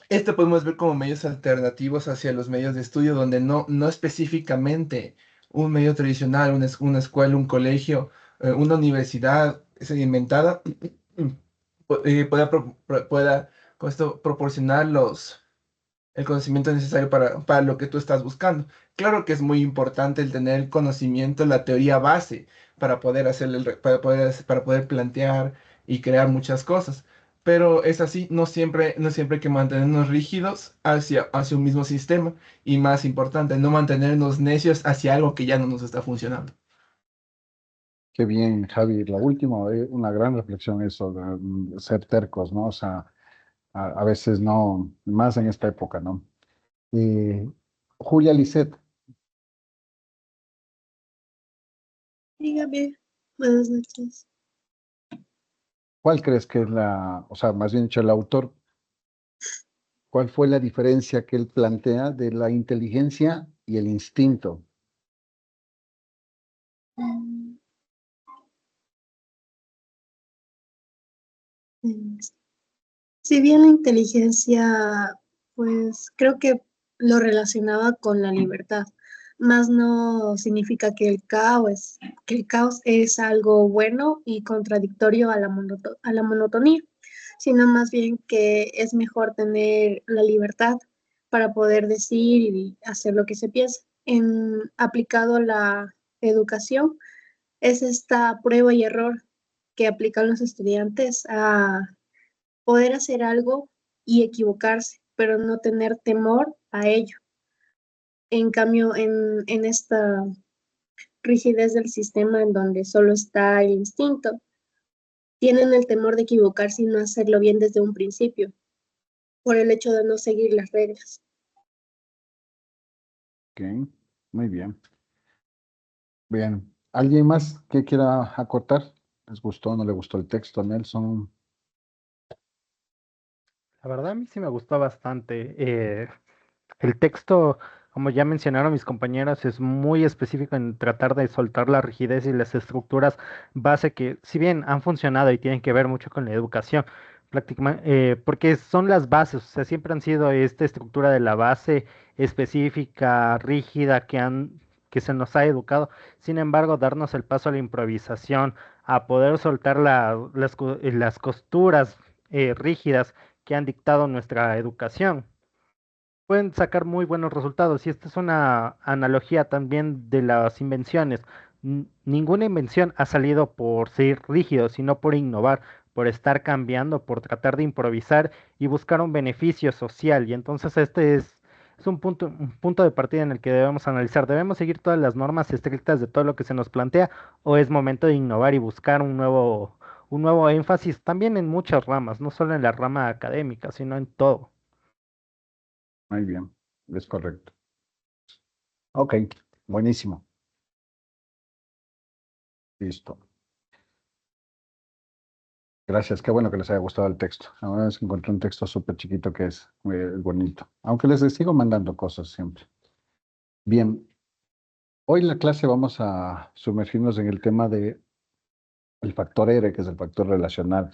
Esto podemos ver como medios alternativos hacia los medios de estudio, donde no específicamente un medio tradicional, una escuela, un colegio, una universidad sedimentada pueda con esto proporcionar el conocimiento necesario para lo que tú estás buscando. Claro que es muy importante el tener el conocimiento, la teoría base para poder plantear y crear muchas cosas. Pero es así, no siempre hay que mantenernos rígidos hacia un mismo sistema, y más importante, no mantenernos necios hacia algo que ya no nos está funcionando. Qué bien, Javi. La última, una gran reflexión eso, de ser tercos, ¿no? O sea, a veces no, más en esta época, ¿no? Eh, Julia Lisset, Dígame, buenas noches. ¿cuál crees que es o sea, más bien dicho, el autor, cuál fue la diferencia que él plantea de la inteligencia y el instinto? Mm, mm, Si bien la inteligencia, pues creo que lo relacionaba con la libertad, más no significa que el caos es algo bueno y contradictorio a a la monotonía, sino más bien que es mejor tener la libertad para poder decir y hacer lo que se piensa. Aplicado a la educación, es esta prueba y error que aplican los estudiantes a poder hacer algo y equivocarse, pero no tener temor a ello. En cambio, en esta rigidez del sistema en donde solo está el instinto, tienen el temor de equivocarse y no hacerlo bien desde un principio, por el hecho de no seguir las reglas. Ok, muy bien. Bien. ¿Alguien más que quiera acotar? ¿Les gustó o no le gustó el texto, Nelson? La verdad a mí sí me gustó bastante. El texto, como ya mencionaron mis compañeros, es muy específico en tratar de soltar la rigidez y las estructuras base que, si bien han funcionado y tienen que ver mucho con la educación, prácticamente, porque son las bases, o sea, siempre han sido esta estructura de la base específica, rígida, que se nos ha educado. Sin embargo, darnos el paso a la improvisación, a poder soltar las costuras rígidas que han dictado nuestra educación pueden sacar muy buenos resultados. Y esta es una analogía también de las invenciones. Ninguna invención ha salido por ser rígido, sino por innovar, por estar cambiando, por tratar de improvisar y buscar un beneficio social. Y entonces es un punto de partida en el que debemos analizar. ¿Debemos seguir todas las normas estrictas de todo lo que se nos plantea o es momento de innovar y buscar un nuevo énfasis también en muchas ramas, no solo en la rama académica, sino en todo? Muy bien, es correcto. Ok, buenísimo. Listo. Gracias, qué bueno que les haya gustado el texto. Ahora encontré un texto súper chiquito que es muy bonito. Aunque les sigo mandando cosas siempre. Bien, hoy en la clase vamos a sumergirnos en el tema de el factor R, que es el factor relacional,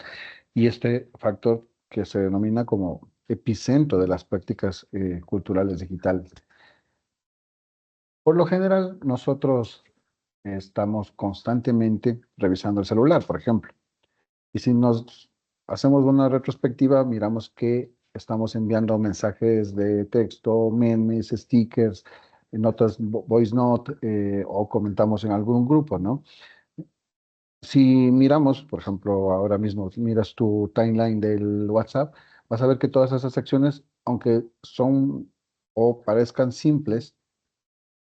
y este factor que se denomina como epicentro de las prácticas culturales digitales. Por lo general, nosotros estamos constantemente revisando el celular, por ejemplo. Y si nos hacemos una retrospectiva, miramos que estamos enviando mensajes de texto, memes, stickers, notas voice note o comentamos en algún grupo, ¿no? Si miramos, por ejemplo, ahora mismo miras tu timeline del WhatsApp, vas a ver que todas esas acciones, aunque son o parezcan simples,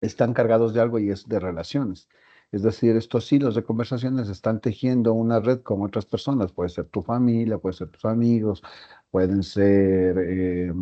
están cargados de algo y es de relaciones. Es decir, estos hilos de conversaciones están tejiendo una red con otras personas. Puede ser tu familia, puede ser tus amigos, pueden ser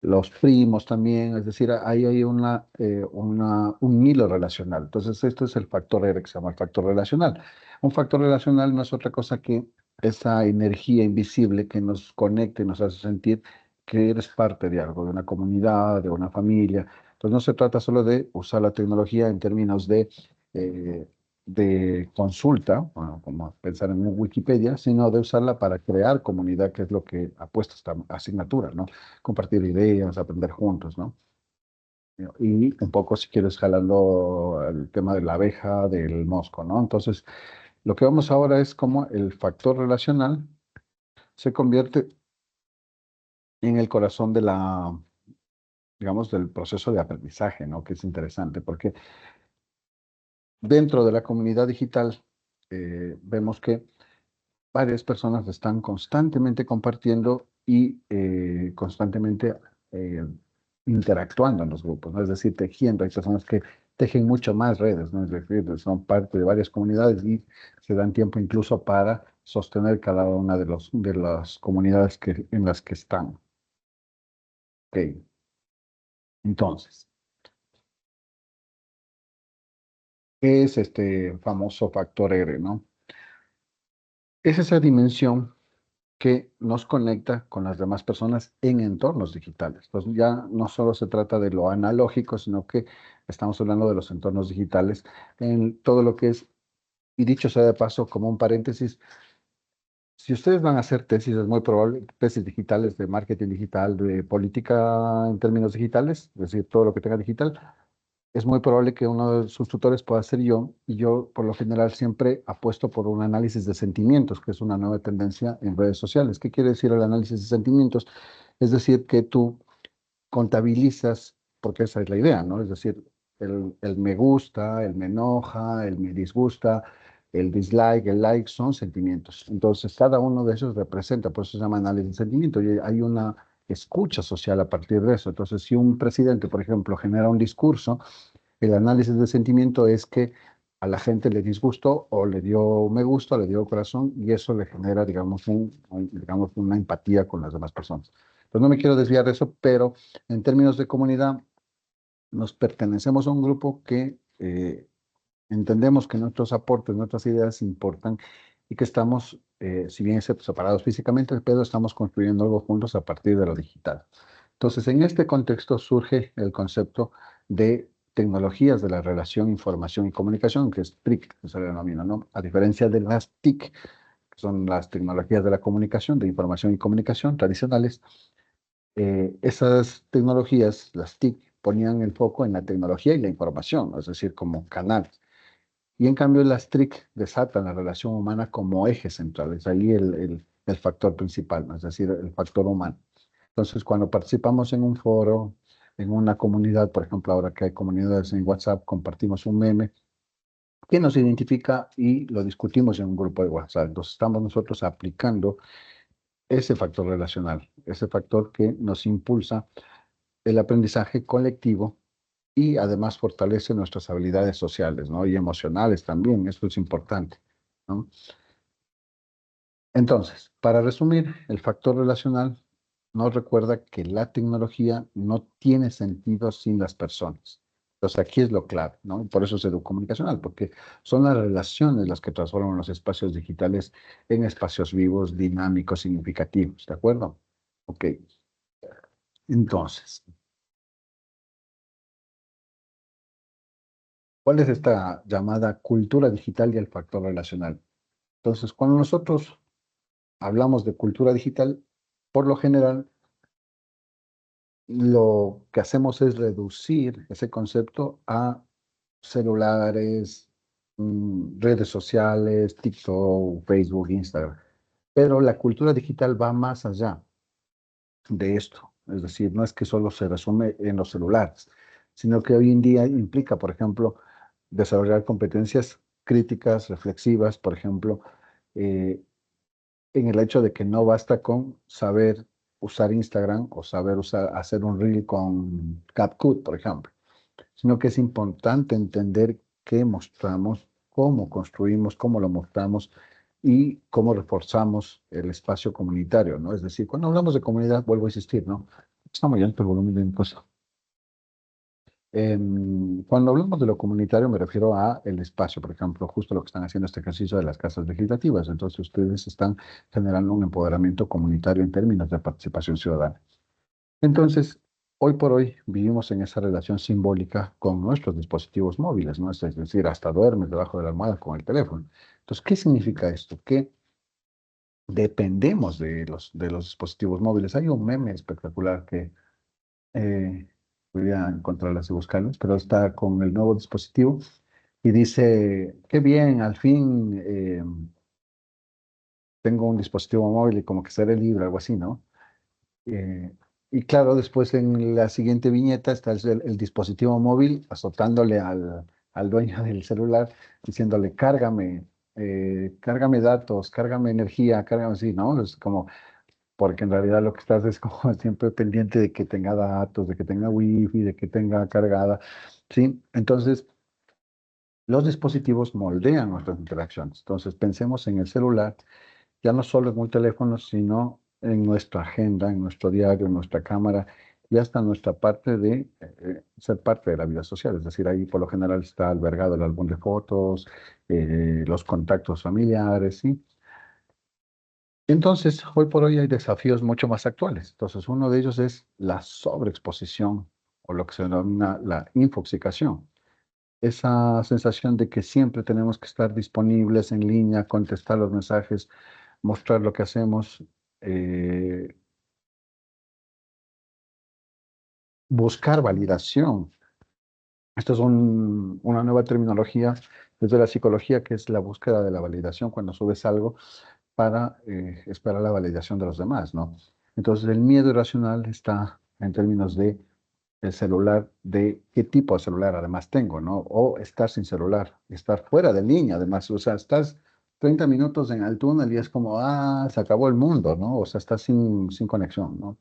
los primos también. Es decir, ahí hay un hilo relacional. Entonces, esto es el factor R que se llama el factor relacional. Un factor relacional no es otra cosa que esa energía invisible que nos conecta y nos hace sentir que eres parte de algo, de una comunidad, de una familia. Entonces no se trata solo de usar la tecnología en términos eh, de consulta, bueno, como pensar en Wikipedia, sino de usarla para crear comunidad, que es lo que apuesta esta asignatura, ¿no? Compartir ideas, aprender juntos, ¿no? Y un poco, si quieres, jalando el tema de la abeja, del mosco, ¿no? Entonces, lo que vemos ahora es cómo el factor relacional se convierte en el corazón de digamos, del proceso de aprendizaje, ¿no? Que es interesante, porque dentro de la comunidad digital vemos que varias personas están constantemente compartiendo y constantemente eh, interactuando en los grupos, ¿no? Es decir, tejiendo. Hay personas que tejen mucho más redes, ¿no? Es decir, son parte de varias comunidades y se dan tiempo incluso para sostener cada una de las comunidades en las que están. Ok, entonces, ¿qué es este famoso factor R, no? Es esa dimensión que nos conecta con las demás personas en entornos digitales. Entonces ya no solo se trata de lo analógico, sino que estamos hablando de los entornos digitales en todo lo que es, y dicho sea de paso, como un paréntesis, si ustedes van a hacer tesis, es muy probable, tesis digitales de marketing digital, de política en términos digitales, es decir, todo lo que tenga digital, es muy probable que uno de sus tutores pueda ser yo, y yo por lo general siempre apuesto por un análisis de sentimientos, que es una nueva tendencia en redes sociales. ¿Qué quiere decir el análisis de sentimientos? Es decir, que tú contabilizas, porque esa es la idea, ¿no? Es decir, el me gusta, el me enoja, el me disgusta, el dislike, el like, son sentimientos. Entonces, cada uno de esos representa, por eso se llama análisis de sentimientos, y hay una escucha social a partir de eso. Entonces, si un presidente, por ejemplo, genera un discurso, el análisis de sentimiento es que a la gente le disgustó o le dio me gusta, le dio corazón y eso le genera, digamos, digamos, una empatía con las demás personas. Entonces no me quiero desviar de eso, pero en términos de comunidad, nos pertenecemos a un grupo que entendemos que nuestros aportes, nuestras ideas importan y que estamos, si bien separados físicamente, pero estamos construyendo algo juntos a partir de lo digital. Entonces, en este contexto surge el concepto de tecnologías de la relación, información y comunicación, que es TRIC, que se le denomina, ¿no? A diferencia de las TIC, que son las tecnologías de la comunicación, de información y comunicación tradicionales, esas tecnologías, las TIC, ponían el foco en la tecnología y la información, es decir, como canales. Y en cambio las TRIC desatan la relación humana como eje central, es ahí el factor principal, ¿no? Es decir, el factor humano. Entonces, cuando participamos en un foro, en una comunidad, por ejemplo, ahora que hay comunidades en WhatsApp, compartimos un meme que nos identifica y lo discutimos en un grupo de WhatsApp. Entonces, estamos nosotros aplicando ese factor relacional, ese factor que nos impulsa el aprendizaje colectivo y además fortalece nuestras habilidades sociales, ¿no? Y emocionales también, esto es importante, ¿no? Entonces, para resumir, el factor relacional nos recuerda que la tecnología no tiene sentido sin las personas. Entonces, aquí es lo clave, ¿no? Y por eso es educomunicacional, porque son las relaciones las que transforman los espacios digitales en espacios vivos, dinámicos, significativos, ¿de acuerdo? Ok, entonces, ¿cuál es esta llamada cultura digital y el factor relacional? Entonces, cuando nosotros hablamos de cultura digital, por lo general, lo que hacemos es reducir ese concepto a celulares, redes sociales, TikTok, Facebook, Instagram. Pero la cultura digital va más allá de esto. Es decir, no es que solo se resume en los celulares, sino que hoy en día implica, por ejemplo, desarrollar competencias críticas, reflexivas, por ejemplo, eh, en el hecho de que no basta con saber usar Instagram o saber hacer un reel con CapCut, por ejemplo, sino que es importante entender qué mostramos, cómo construimos, cómo lo mostramos y cómo reforzamos el espacio comunitario, ¿no? Es decir, cuando hablamos de comunidad, vuelvo a insistir, ¿no? Está muy alto el volumen de mi cosa. Cuando hablamos de lo comunitario me refiero a el espacio, por ejemplo, justo lo que están haciendo este ejercicio de las casas legislativas. Entonces ustedes están generando un empoderamiento comunitario en términos de participación ciudadana. Entonces, hoy por hoy vivimos en esa relación simbólica con nuestros dispositivos móviles, ¿no? Es decir, hasta duermes debajo de la almohada con el teléfono. Entonces, ¿qué significa esto? Que dependemos de los dispositivos móviles. Hay un meme espectacular que eh, voy a encontrarlas y buscarlas, pero está con el nuevo dispositivo y dice, qué bien, al fin tengo un dispositivo móvil y como que seré libre, algo así, ¿no? Eh, y claro, después en la siguiente viñeta está el dispositivo móvil azotándole al dueño del celular, diciéndole, cárgame datos, cárgame energía, cárgame así, ¿no? Es como, porque en realidad lo que estás es como siempre pendiente de que tenga datos, de que tenga wifi, de que tenga cargada, ¿sí? Entonces, los dispositivos moldean nuestras interacciones. Entonces, pensemos en el celular, ya no solo en un teléfono, sino en nuestra agenda, en nuestro diario, en nuestra cámara, y hasta nuestra parte de ser parte de la vida social. Es decir, ahí por lo general está albergado el álbum de fotos, los contactos familiares, ¿sí? Entonces, hoy por hoy hay desafíos mucho más actuales. Entonces, uno de ellos es la sobreexposición o lo que se denomina la infoxicación. Esa sensación de que siempre tenemos que estar disponibles en línea, contestar los mensajes, mostrar lo que hacemos, eh, buscar validación. Esto es una nueva terminología desde la psicología, que es la búsqueda de la validación cuando subes algo para esperar la validación de los demás, ¿no? Entonces, el miedo irracional está en términos de el celular, de qué tipo de celular además tengo, ¿no? O estar sin celular, estar fuera de línea, además, o sea, estás 30 minutos en el túnel y es como, se acabó el mundo, ¿no? O sea, estás sin conexión, ¿no?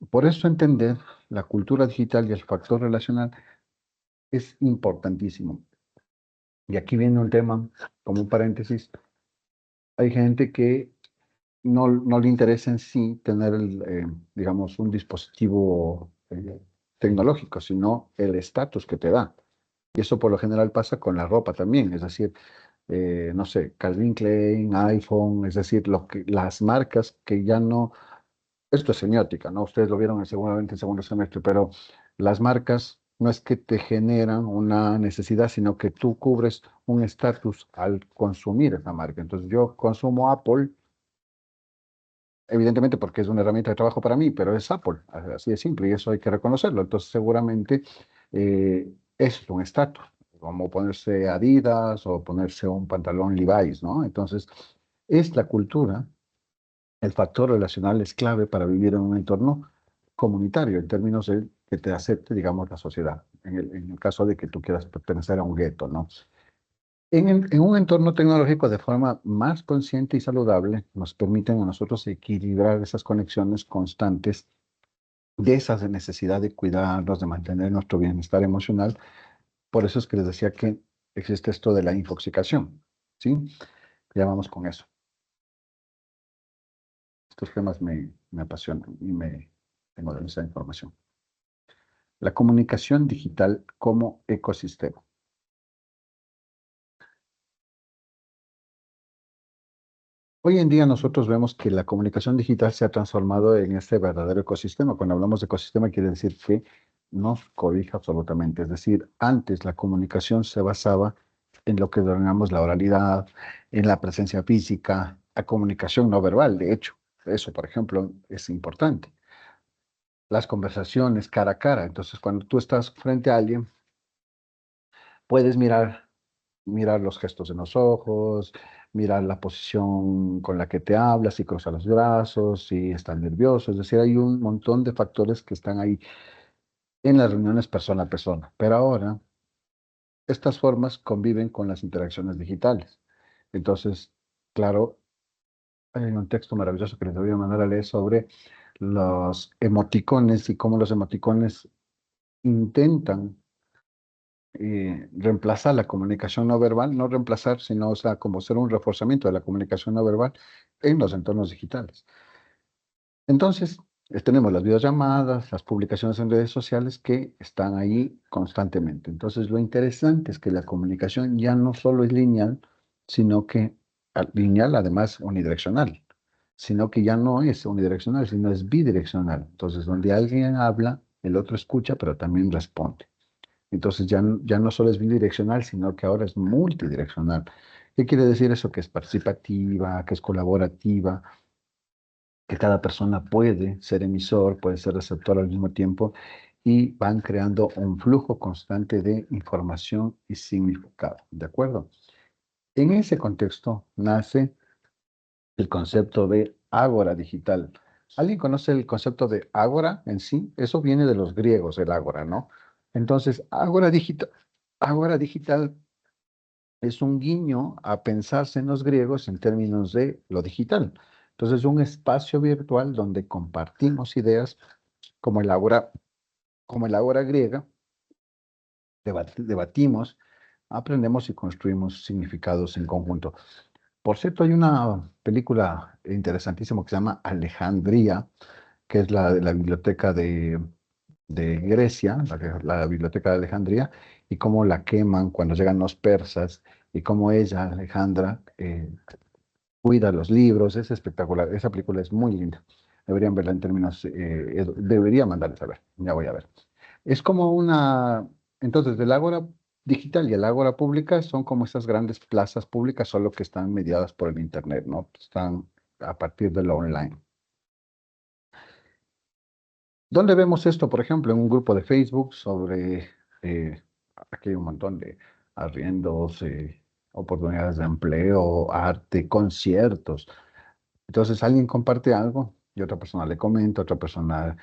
Por eso entender la cultura digital y el factor relacional es importantísimo. Y aquí viene un tema, como un paréntesis, hay gente que no le interesa en sí tener, digamos, un dispositivo tecnológico, sino el estatus que te da. Y eso por lo general pasa con la ropa también, es decir, no sé, Calvin Klein, iPhone, es decir, las marcas que ya no, esto es semiótica, ¿no? Ustedes lo vieron seguramente en segundo semestre, pero las marcas no es que te generan una necesidad, sino que tú cubres un estatus al consumir esa marca. Entonces yo consumo Apple evidentemente porque es una herramienta de trabajo para mí, pero es Apple, así de simple, y eso hay que reconocerlo. Entonces, seguramente es un estatus, como ponerse Adidas o ponerse un pantalón Levi's, ¿no? Entonces, es la cultura, el factor relacional es clave para vivir en un entorno comunitario, en términos de que te acepte, digamos, la sociedad, en el caso de que tú quieras pertenecer a un gueto, ¿no? En un entorno tecnológico de forma más consciente y saludable, nos permiten a nosotros equilibrar esas conexiones constantes de esa necesidad de cuidarnos, de mantener nuestro bienestar emocional. Por eso es que les decía que existe esto de la infoxicación, ¿sí? Ya vamos con eso. Estos temas me apasionan y tengo demasiada información. La comunicación digital como ecosistema. Hoy en día nosotros vemos que la comunicación digital se ha transformado en este verdadero ecosistema. Cuando hablamos de ecosistema quiere decir que nos cobija absolutamente. Es decir, antes la comunicación se basaba en lo que denominamos la oralidad, en la presencia física, la comunicación no verbal, de hecho. Eso, por ejemplo, es importante. Las conversaciones cara a cara. Entonces, cuando tú estás frente a alguien, puedes mirar los gestos en los ojos, mirar la posición con la que te hablas, si cruza los brazos, si estás nervioso. Es decir, hay un montón de factores que están ahí en las reuniones persona a persona. Pero ahora, estas formas conviven con las interacciones digitales. Entonces, claro, hay un texto maravilloso que les voy a mandar a leer sobre los emoticones y cómo los emoticones intentan reemplazar la comunicación no verbal, no reemplazar, sino, o sea, como ser un reforzamiento de la comunicación no verbal en los entornos digitales. Entonces, tenemos las videollamadas, las publicaciones en redes sociales que están ahí constantemente. Entonces, lo interesante es que la comunicación ya no solo es lineal, sino que lineal, además unidireccional, sino que ya no es unidireccional, sino es bidireccional. Entonces, donde alguien habla, el otro escucha, pero también responde. Entonces ya no solo es bidireccional, sino que ahora es multidireccional. ¿Qué quiere decir eso? Que es participativa, que es colaborativa, que cada persona puede ser emisor, puede ser receptor al mismo tiempo y van creando un flujo constante de información y significado. ¿De acuerdo? En ese contexto nace el concepto de ágora digital. ¿Alguien conoce el concepto de ágora en sí? Eso viene de los griegos, el ágora, ¿no? Entonces, ágora digital es un guiño a pensarse en los griegos en términos de lo digital. Entonces, un espacio virtual donde compartimos ideas como como el ágora griega, debatimos, aprendemos y construimos significados en conjunto. Por cierto, hay una película interesantísima que se llama Alejandría, que es la de la biblioteca de Grecia, la biblioteca de Alejandría, y cómo la queman cuando llegan los persas, y cómo ella, Alejandra, cuida los libros. Es espectacular. Esa película es muy linda. Deberían verla en términos, debería mandarles a ver, ya voy a ver. Es como entonces, el ágora digital y el ágora pública son como estas grandes plazas públicas, solo que están mediadas por el Internet, ¿no? Están a partir de lo online. ¿Dónde vemos esto? Por ejemplo, en un grupo de Facebook sobre, aquí hay un montón de arriendos, oportunidades de empleo, arte, conciertos. Entonces alguien comparte algo y otra persona le comenta, otra persona.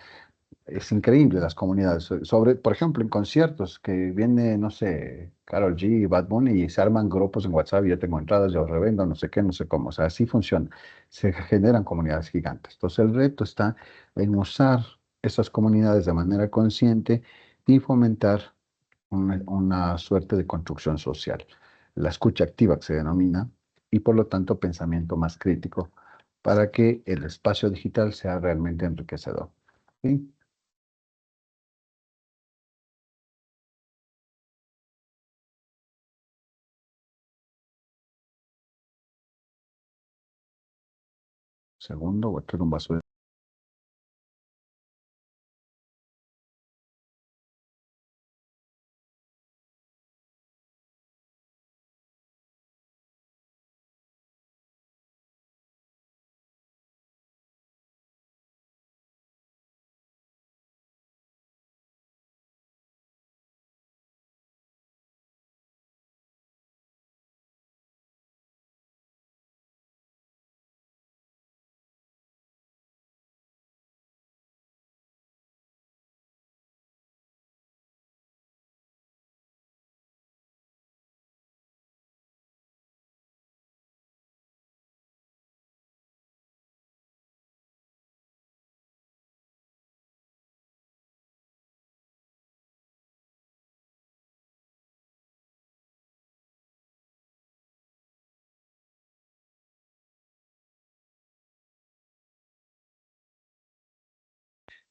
Es increíble las comunidades. Sobre, por ejemplo, en conciertos que viene, no sé, Karol G, Bad Bunny y se arman grupos en WhatsApp y yo tengo entradas, yo revendo, no sé qué, no sé cómo. O sea, así funciona. Se generan comunidades gigantes. Entonces, el reto está en usar esas comunidades de manera consciente y fomentar una suerte de construcción social. La escucha activa que se denomina y por lo tanto pensamiento más crítico para que el espacio digital sea realmente enriquecedor. ¿Sí? Segundo, voy a traer un vaso de...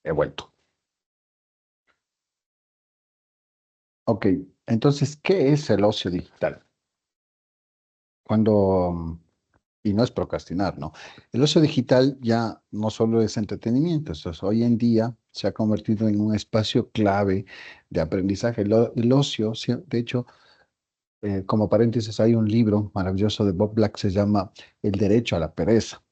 He vuelto. Ok, entonces, ¿qué es el ocio digital? Y no es procrastinar, ¿no? El ocio digital ya no solo es entretenimiento, hoy en día se ha convertido en un espacio clave de aprendizaje. El ocio, de hecho, Como paréntesis, hay un libro maravilloso de Bob Black, se llama El derecho a la pereza.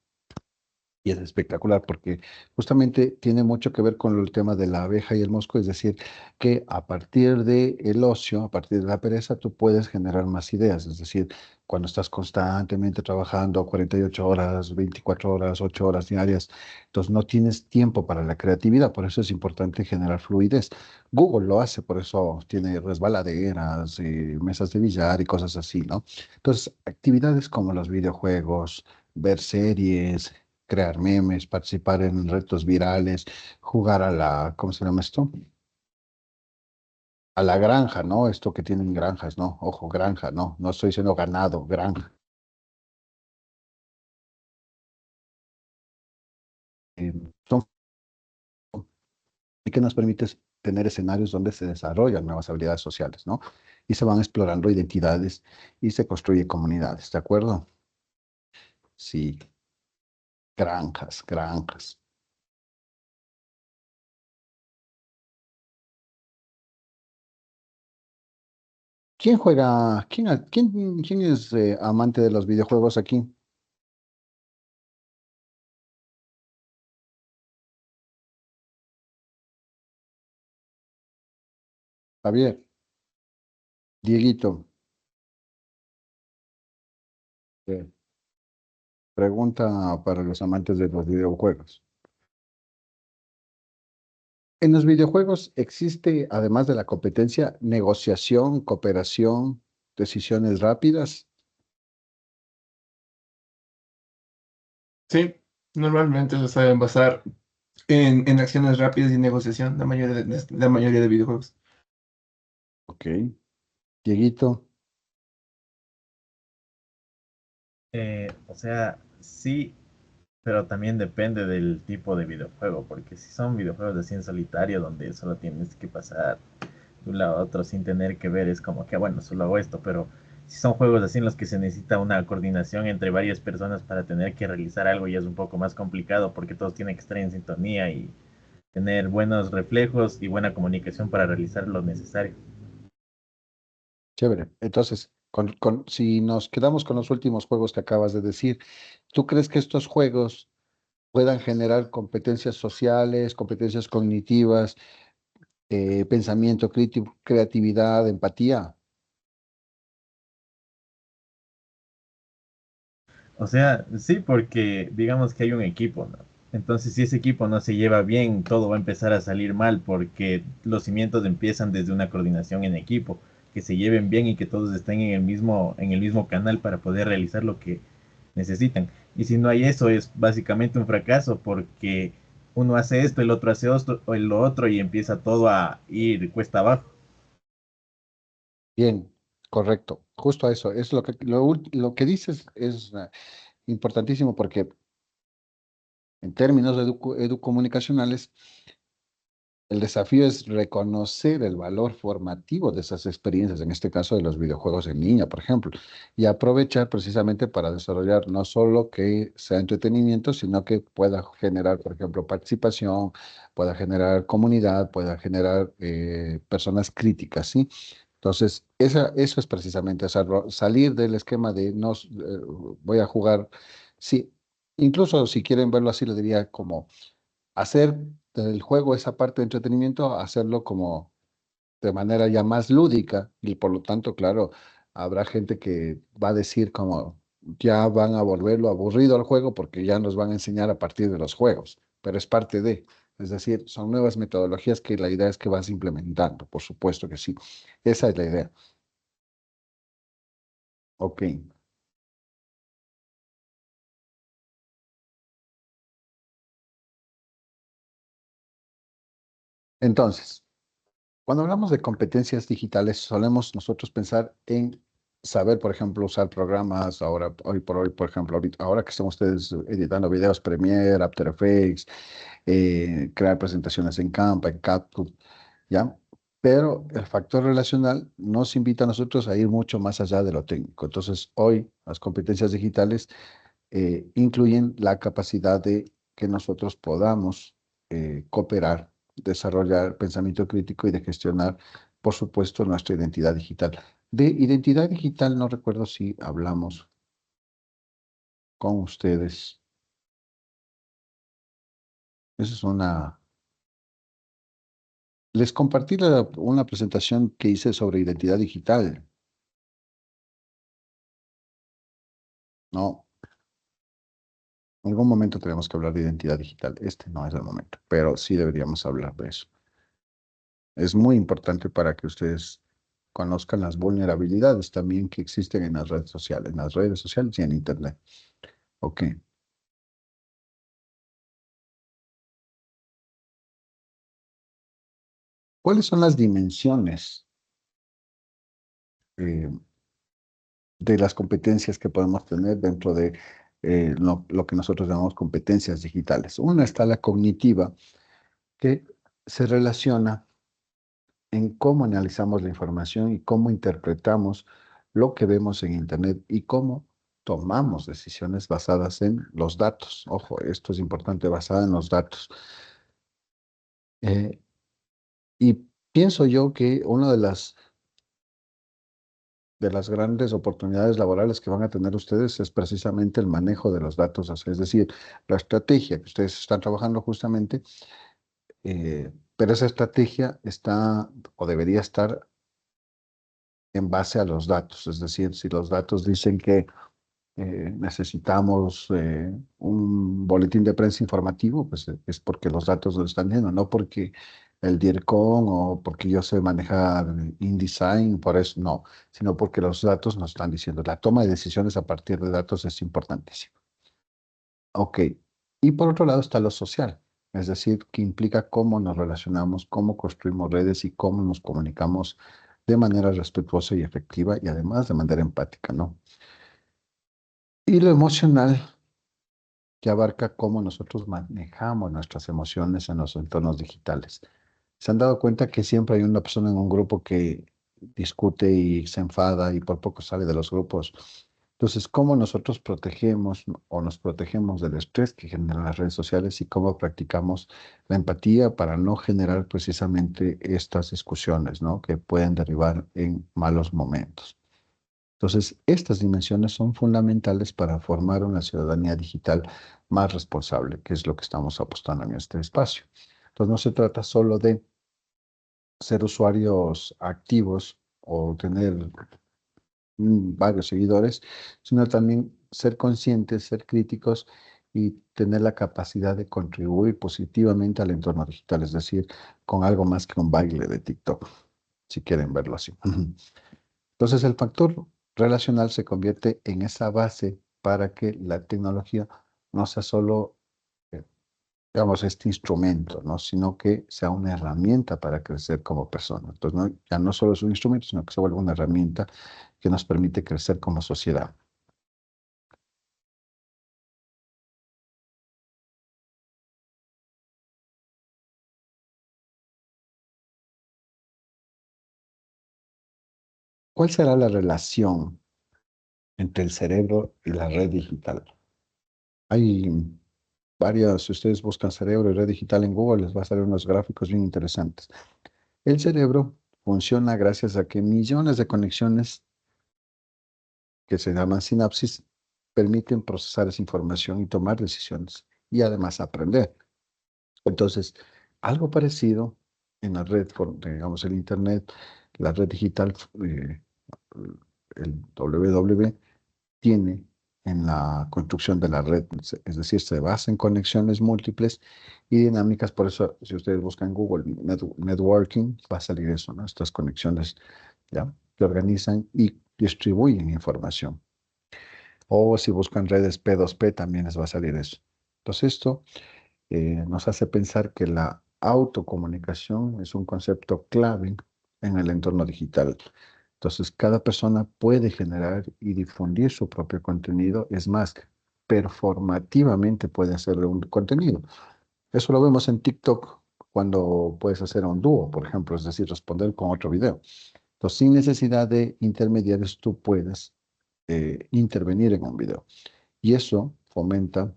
Y es espectacular porque justamente tiene mucho que ver con el tema de la abeja y el mosco, es decir, que a partir del ocio, a partir de la pereza, tú puedes generar más ideas. Es decir, cuando estás constantemente trabajando 48 horas, 24 horas, 8 horas diarias, entonces no tienes tiempo para la creatividad. Por eso es importante generar fluidez. Google lo hace, por eso tiene resbaladeras, mesas de billar y cosas así, ¿no? Entonces, actividades como los videojuegos, ver series, crear memes, participar en retos virales, jugar a la, ¿cómo se llama esto? A la granja, ¿no? Esto que tienen granjas, ¿no? Ojo, granja, ¿no? No estoy diciendo ganado, granja. Son y que nos permite tener escenarios donde se desarrollan nuevas habilidades sociales, ¿no? Y se van explorando identidades y se construyen comunidades, ¿de acuerdo? Sí, granjas, granjas. ¿Quién juega? ¿Quién es amante de los videojuegos aquí? Javier, Dieguito, eh, pregunta para los amantes de los videojuegos. En los videojuegos existe, además de la competencia, negociación, cooperación, decisiones rápidas. Sí, normalmente se saben basar en acciones rápidas y negociación, la mayoría de videojuegos. Ok. Dieguito, O sea, sí, pero también depende del tipo de videojuego, porque si son videojuegos así en solitario donde solo tienes que pasar de un lado a otro sin tener que ver, es como que, bueno, solo hago esto, pero si son juegos así en los que se necesita una coordinación entre varias personas para tener que realizar algo, ya es un poco más complicado porque todos tienen que estar en sintonía y tener buenos reflejos y buena comunicación para realizar lo necesario. chévere. Entonces, si nos quedamos con los últimos juegos que acabas de decir, ¿tú crees que estos juegos puedan generar competencias sociales, competencias cognitivas, pensamiento crítico, creatividad, empatía? O sea, sí, porque digamos que hay un equipo, ¿no? Entonces, si ese equipo no se lleva bien, todo va a empezar a salir mal porque los cimientos empiezan desde una coordinación en equipo, que se lleven bien y que todos estén en el mismo canal para poder realizar lo que necesitan. Y si no hay eso, es básicamente un fracaso porque uno hace esto, el otro hace esto, o lo otro y empieza todo a ir cuesta abajo. Bien, correcto. Justo a eso. Es lo que dices es importantísimo porque en términos educomunicacionales, el desafío es reconocer el valor formativo de esas experiencias, en este caso de los videojuegos en línea, por ejemplo, y aprovechar precisamente para desarrollar no solo que sea entretenimiento, sino que pueda generar, por ejemplo, participación, pueda generar comunidad, pueda generar personas críticas, ¿sí? Entonces, eso es precisamente, o sea, salir del esquema de no voy a jugar, sí, incluso si quieren verlo así, le diría como hacer del juego esa parte de entretenimiento, hacerlo como de manera ya más lúdica y por lo tanto, claro, habrá gente que va a decir como ya van a volverlo aburrido al juego porque ya nos van a enseñar a partir de los juegos, pero es parte de, es decir, son nuevas metodologías que la idea es que vas implementando, por supuesto que sí, esa es la idea. Ok, entonces. Cuando hablamos de competencias digitales, solemos nosotros pensar en saber, por ejemplo, usar programas, ahora, hoy por hoy, por ejemplo, ahora que están ustedes editando videos Premiere, After Effects, crear presentaciones en Canva, en CapCut, ¿ya? Pero el factor relacional nos invita a nosotros a ir mucho más allá de lo técnico. Entonces, hoy las competencias digitales incluyen la capacidad de que nosotros podamos cooperar, desarrollar pensamiento crítico y de gestionar, por supuesto, nuestra identidad digital. De identidad digital no recuerdo si hablamos con ustedes. Esa es una... Les compartí una presentación que hice sobre identidad digital. No, en algún momento tenemos que hablar de identidad digital. Este no es el momento, pero sí deberíamos hablar de eso. Es muy importante para que ustedes conozcan las vulnerabilidades también que existen en las redes sociales y en Internet. Ok. ¿Cuáles son las dimensiones eh, de las competencias que podemos tener dentro de lo que nosotros llamamos competencias digitales? Una está la cognitiva, que se relaciona en cómo analizamos la información y cómo interpretamos lo que vemos en Internet y cómo tomamos decisiones basadas en los datos. Ojo, esto es importante, basada en los datos. Eh, y pienso yo que una de las grandes oportunidades laborales que van a tener ustedes es precisamente el manejo de los datos, o sea, es decir, la estrategia que ustedes están trabajando justamente, pero esa estrategia está o debería estar en base a los datos, es decir, si los datos dicen que necesitamos un boletín de prensa informativo, pues es porque los datos lo están diciendo, no porque el DIRCOM o porque yo sé manejar InDesign, por eso no, sino porque los datos nos están diciendo. La toma de decisiones a partir de datos es importantísima. Ok, y por otro lado está lo social, es decir, que implica cómo nos relacionamos, cómo construimos redes y cómo nos comunicamos de manera respetuosa y efectiva y además de manera empática, ¿no? Y lo emocional, que abarca cómo nosotros manejamos nuestras emociones en los entornos digitales. ¿Se han dado cuenta que siempre hay una persona en un grupo que discute y se enfada y por poco sale de los grupos? Entonces, ¿cómo nosotros protegemos o nos protegemos del estrés que generan las redes sociales y cómo practicamos la empatía para no generar precisamente estas discusiones, ¿no? Que pueden derivar en malos momentos? Entonces, estas dimensiones son fundamentales para formar una ciudadanía digital más responsable, que es lo que estamos apostando en este espacio. Entonces, no se trata solo de ser usuarios activos o tener varios seguidores, sino también ser conscientes, ser críticos y tener la capacidad de contribuir positivamente al entorno digital, es decir, con algo más que un baile de TikTok, si quieren verlo así. Entonces, el factor relacional se convierte en esa base para que la tecnología no sea solo, eh, digamos, este instrumento, ¿no? Sino que sea una herramienta para crecer como persona. Entonces, ya no solo es un instrumento, sino que se vuelve una herramienta que nos permite crecer como sociedad. ¿Cuál será la relación entre el cerebro y la red digital? Hay varias, si ustedes buscan cerebro y red digital en Google, les va a salir unos gráficos bien interesantes. El cerebro funciona gracias a que millones de conexiones que se llaman sinapsis permiten procesar esa información y tomar decisiones y además aprender. Entonces, algo parecido en la red, digamos el Internet, la red digital, el WW, tiene en la construcción de la red, es decir, se basa en conexiones múltiples y dinámicas. Por eso, si ustedes buscan Google Networking, va a salir eso, ¿no? Estas conexiones, ¿ya? Que organizan y distribuyen información. O si buscan redes P2P, también les va a salir eso. Entonces, esto nos hace pensar que la autocomunicación es un concepto clave en el entorno digital. Entonces, cada persona puede generar y difundir su propio contenido. Es más, performativamente puede hacer un contenido. Eso lo vemos en TikTok cuando puedes hacer un dúo, por ejemplo, es decir, responder con otro video. Entonces, sin necesidad de intermediarios, tú puedes intervenir en un video. Y eso fomenta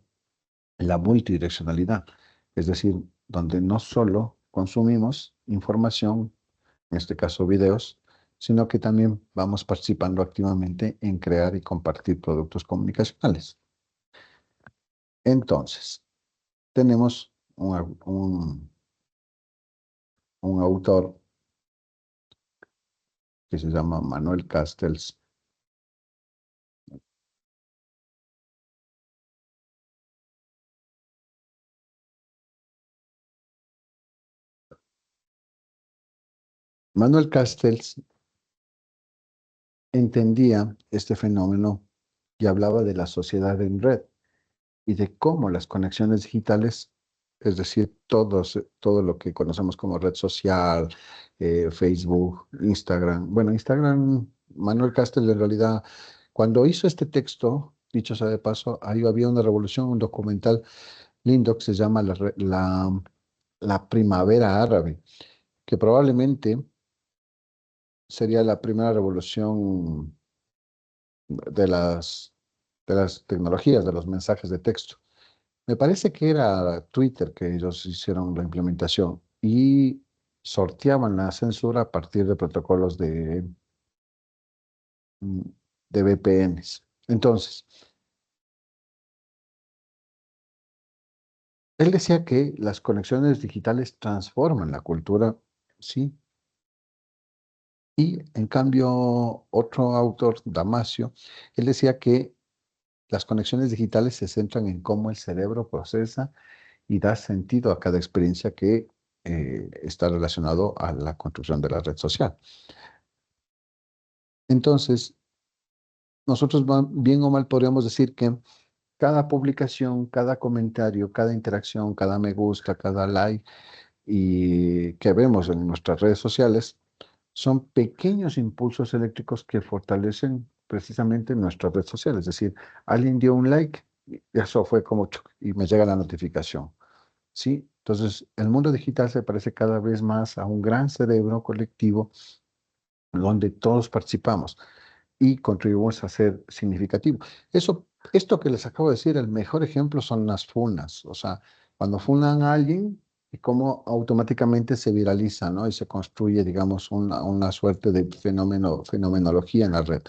la multidireccionalidad, es decir, donde no solo consumimos información, en este caso videos, sino que también vamos participando activamente en crear y compartir productos comunicacionales. Entonces, tenemos un autor que se llama Manuel Castells. Manuel Castells entendía este fenómeno y hablaba de la sociedad en red y de cómo las conexiones digitales, es decir, todo lo que conocemos como red social, Facebook, Instagram. Bueno, Instagram, Manuel Castells en realidad, cuando hizo este texto, dicho sea de paso, ahí había una revolución, un documental lindo que se llama la Primavera Árabe, que probablemente sería la primera revolución de las tecnologías, de los mensajes de texto. Me parece que era Twitter que ellos hicieron la implementación y sorteaban la censura a partir de protocolos mm, de VPNs. Entonces, él decía que las conexiones digitales transforman la cultura, sí. Y en cambio, otro autor, Damasio, él decía que las conexiones digitales se centran en cómo el cerebro procesa y da sentido a cada experiencia que está relacionado a la construcción de la red social. Entonces, nosotros bien o mal podríamos decir que cada publicación, cada comentario, cada interacción, cada me gusta, cada like y que vemos en nuestras redes sociales son pequeños impulsos eléctricos que fortalecen precisamente nuestra red social. Es decir, alguien dio un like y eso fue como chuc, y me llega la notificación. ¿Sí? Entonces, el mundo digital se parece cada vez más a un gran cerebro colectivo donde todos participamos y contribuimos a ser significativo. Esto que les acabo de decir, el mejor ejemplo son las funas. O sea, cuando funan a alguien y cómo automáticamente se viraliza, ¿no? Y se construye, digamos, una suerte de fenomenología en la red.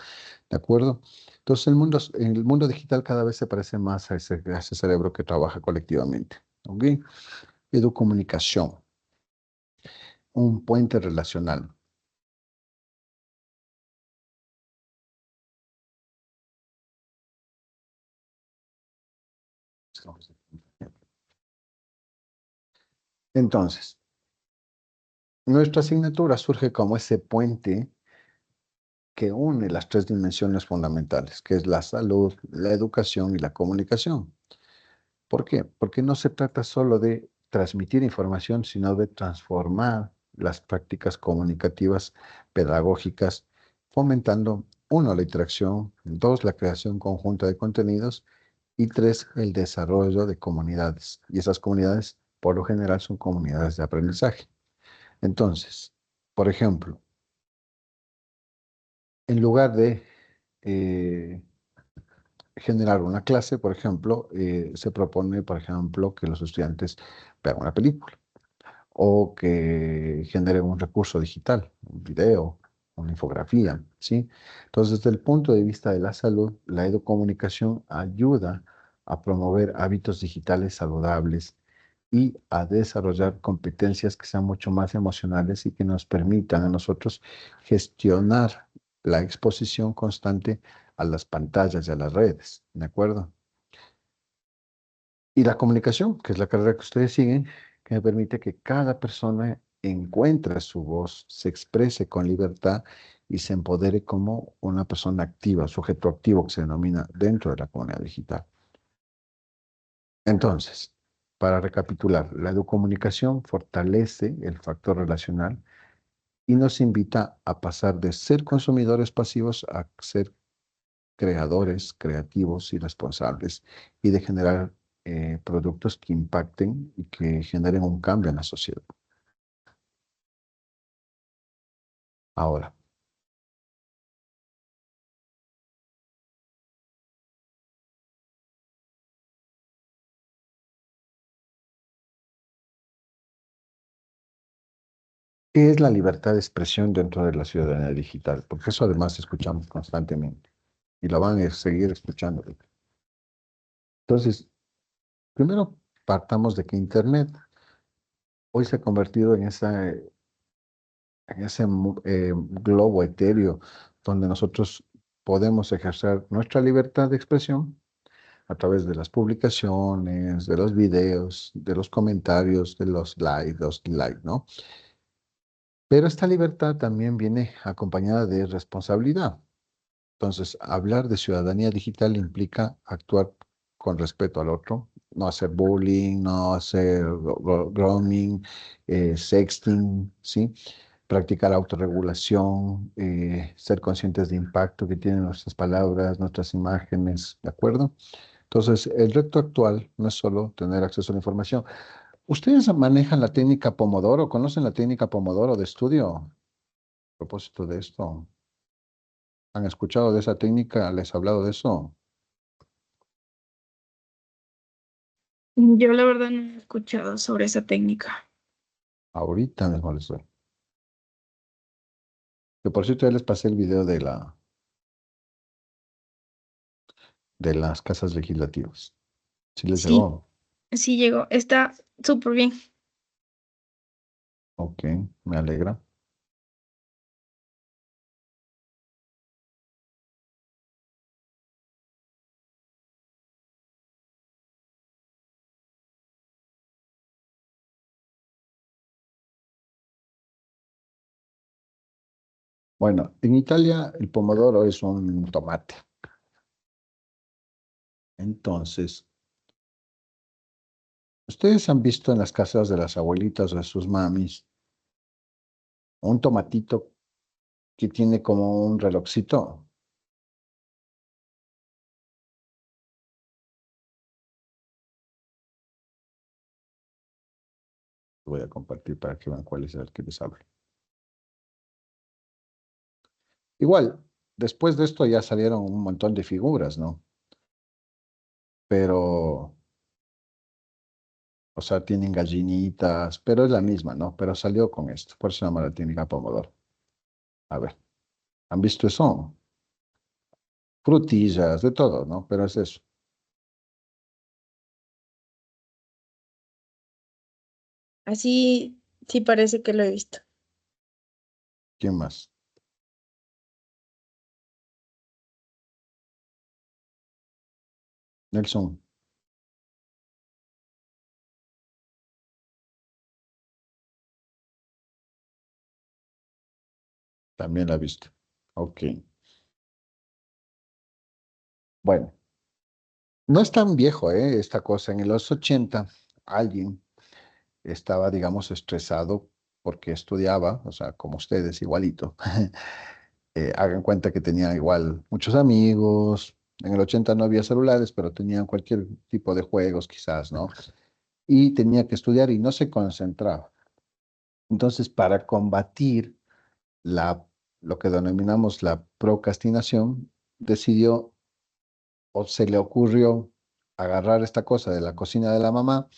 ¿De acuerdo? Entonces, el mundo digital cada vez se parece más a ese cerebro que trabaja colectivamente. ¿Ok? Educomunicación, un puente relacional. Entonces, nuestra asignatura surge como ese puente que une las tres dimensiones fundamentales, que es la salud, la educación y la comunicación. ¿Por qué? Porque no se trata solo de transmitir información, sino de transformar las prácticas comunicativas pedagógicas, fomentando, uno, la interacción, dos, la creación conjunta de contenidos y tres, el desarrollo de comunidades. Y esas comunidades, por lo general, son comunidades de aprendizaje. Entonces, por ejemplo, en lugar de eh, generar una clase, por ejemplo, se propone, por ejemplo, que los estudiantes vean una película o que generen un recurso digital, un video, una infografía, ¿sí? Entonces, desde el punto de vista de la salud, la educomunicación ayuda a promover hábitos digitales saludables y a desarrollar competencias que sean mucho más emocionales y que nos permitan a nosotros gestionar la exposición constante a las pantallas y a las redes, ¿de acuerdo? Y la comunicación, que es la carrera que ustedes siguen, que me permite que cada persona encuentre su voz, se exprese con libertad y se empodere como una persona activa, sujeto activo que se denomina dentro de la comunidad digital. Entonces, para recapitular, la educomunicación fortalece el factor relacional y nos invita a pasar de ser consumidores pasivos a ser creadores, creativos y responsables y de generar productos que impacten y que generen un cambio en la sociedad. Ahora, ¿Qué es la libertad de expresión dentro de la ciudadanía digital? Porque eso además escuchamos constantemente y lo van a seguir escuchando. Entonces, primero partamos de que Internet hoy se ha convertido en ese globo etéreo donde nosotros podemos ejercer nuestra libertad de expresión a través de las publicaciones, de los videos, de los comentarios, de los likes, ¿no? Pero esta libertad también viene acompañada de responsabilidad. Entonces, hablar de ciudadanía digital implica actuar con respeto al otro, no hacer bullying, no hacer grooming, sexting, ¿sí? Practicar autorregulación, ser conscientes de impacto que tienen nuestras palabras, nuestras imágenes, ¿de acuerdo? Entonces, el reto actual no es solo tener acceso a la información. ¿Ustedes manejan la técnica Pomodoro? ¿Conocen la técnica Pomodoro de estudio? A propósito de esto, ¿han escuchado de esa técnica? ¿Les he hablado de eso? Yo la verdad no he escuchado sobre esa técnica. Ahorita mismo les doy. Que por cierto ya les pasé el video de las casas legislativas. ¿Sí les Sí, llegó? sí llegó. Está súper bien. Ok, me alegra. Bueno, en Italia el pomodoro es un tomate. Entonces, ustedes han visto en las casas de las abuelitas o de sus mamis un tomatito que tiene como un relojcito. Voy a compartir para que vean cuál es el que les hablo. Igual, después de esto ya salieron un montón de figuras, ¿no? Pero, o sea, tienen gallinitas, pero es la misma, ¿no? Pero salió con esto, por eso se llama la técnica Pomodoro. A ver, ¿han visto eso? Frutillas, de todo, ¿no? Pero es eso. Así sí parece que lo he visto. ¿Quién más? Nelson, también la viste. Ok. Bueno, no es tan viejo, esta cosa. En los 80, alguien estaba, digamos, estresado porque estudiaba, o sea, como ustedes, igualito. Hagan cuenta que tenía igual muchos amigos. En el 80 no había celulares, pero tenían cualquier tipo de juegos, quizás, ¿no? Y tenía que estudiar y no se concentraba. Entonces, para combatir la, lo que denominamos la procrastinación, decidió o se le ocurrió agarrar esta cosa de la cocina de la mamá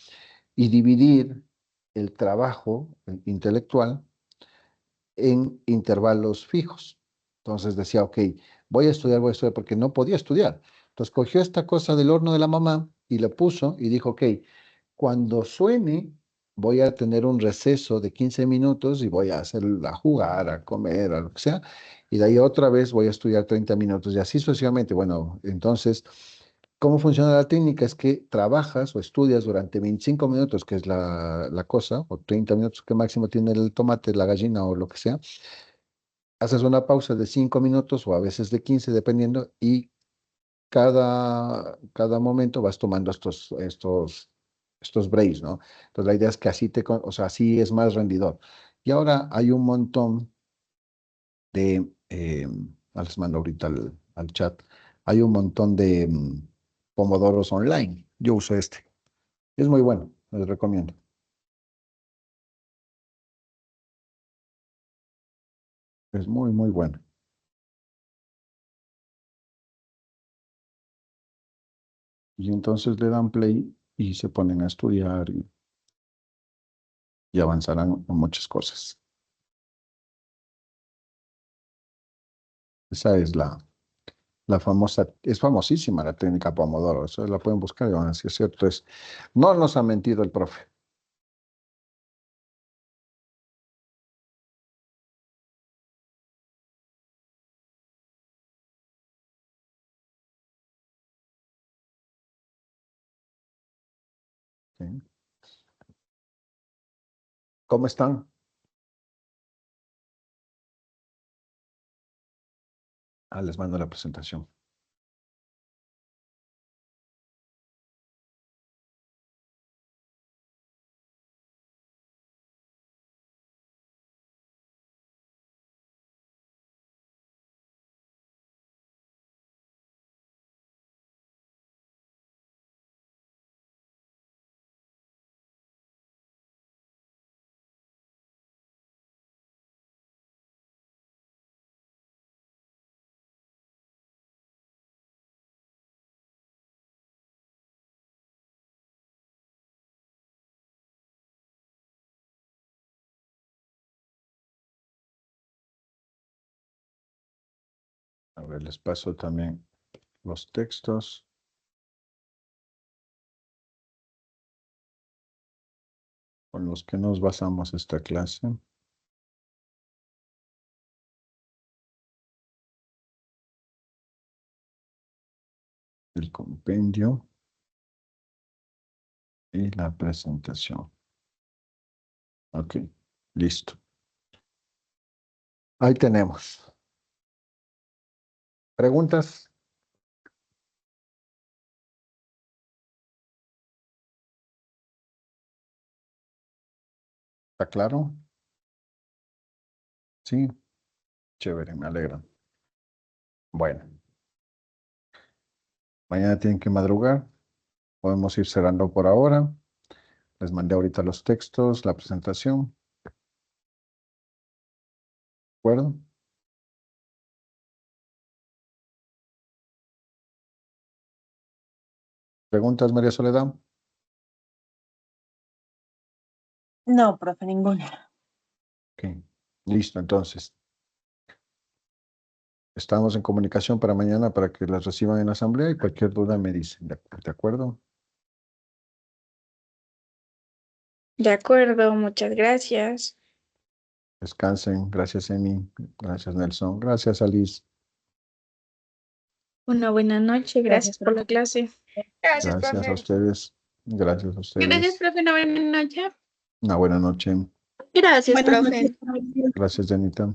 y dividir el trabajo intelectual en intervalos fijos. Entonces decía, ok, voy a estudiar, porque no podía estudiar. Entonces cogió esta cosa del horno de la mamá y le puso y dijo, ok, cuando suene, voy a tener un receso de 15 minutos y voy a hacer a jugar, a comer, a lo que sea. Y de ahí otra vez voy a estudiar 30 minutos y así sucesivamente. Bueno, entonces, ¿cómo funciona la técnica? Es que trabajas o estudias durante 25 minutos, que es la cosa, o 30 minutos que máximo tiene el tomate, la gallina o lo que sea. Haces una pausa de 5 minutos o a veces de 15 dependiendo, y cada momento vas tomando estos breaks, ¿no? Entonces la idea es que así o sea, así es más rendidor. Y ahora hay un montón de, les mando ahorita al chat, hay un montón de pomodoros online. Yo uso este. Es muy bueno, les recomiendo. Es muy, muy bueno. Y entonces le dan play y se ponen a estudiar y avanzarán en muchas cosas. Esa es la famosa, es famosísima la técnica Pomodoro. Eso la pueden buscar y van a decir, cierto es. No nos ha mentido el profe. Sí. ¿Cómo están? Les mando la presentación. A ver, les paso también los textos con los que nos basamos esta clase. El compendio y la presentación. Ok, listo. Ahí tenemos. ¿Preguntas? ¿Está claro? Sí, chévere, me alegra. Bueno, mañana tienen que madrugar. Podemos ir cerrando por ahora. Les mandé ahorita los textos, la presentación. ¿De acuerdo? ¿Preguntas, María Soledad? No, profe, ninguna. Ok, listo, entonces. Estamos en comunicación para mañana para que las reciban en la asamblea y cualquier duda me dicen. ¿De acuerdo? De acuerdo, muchas gracias. Descansen. Gracias, Emi. Gracias, Nelson. Gracias, Alice. Una buena noche, gracias por la clase. Gracias, Gracias a profe. ustedes. Gracias a Gracias, ustedes. profe. Una buena noche. Una buena noche. Gracias, Buenas profe. noches. Gracias, Janita.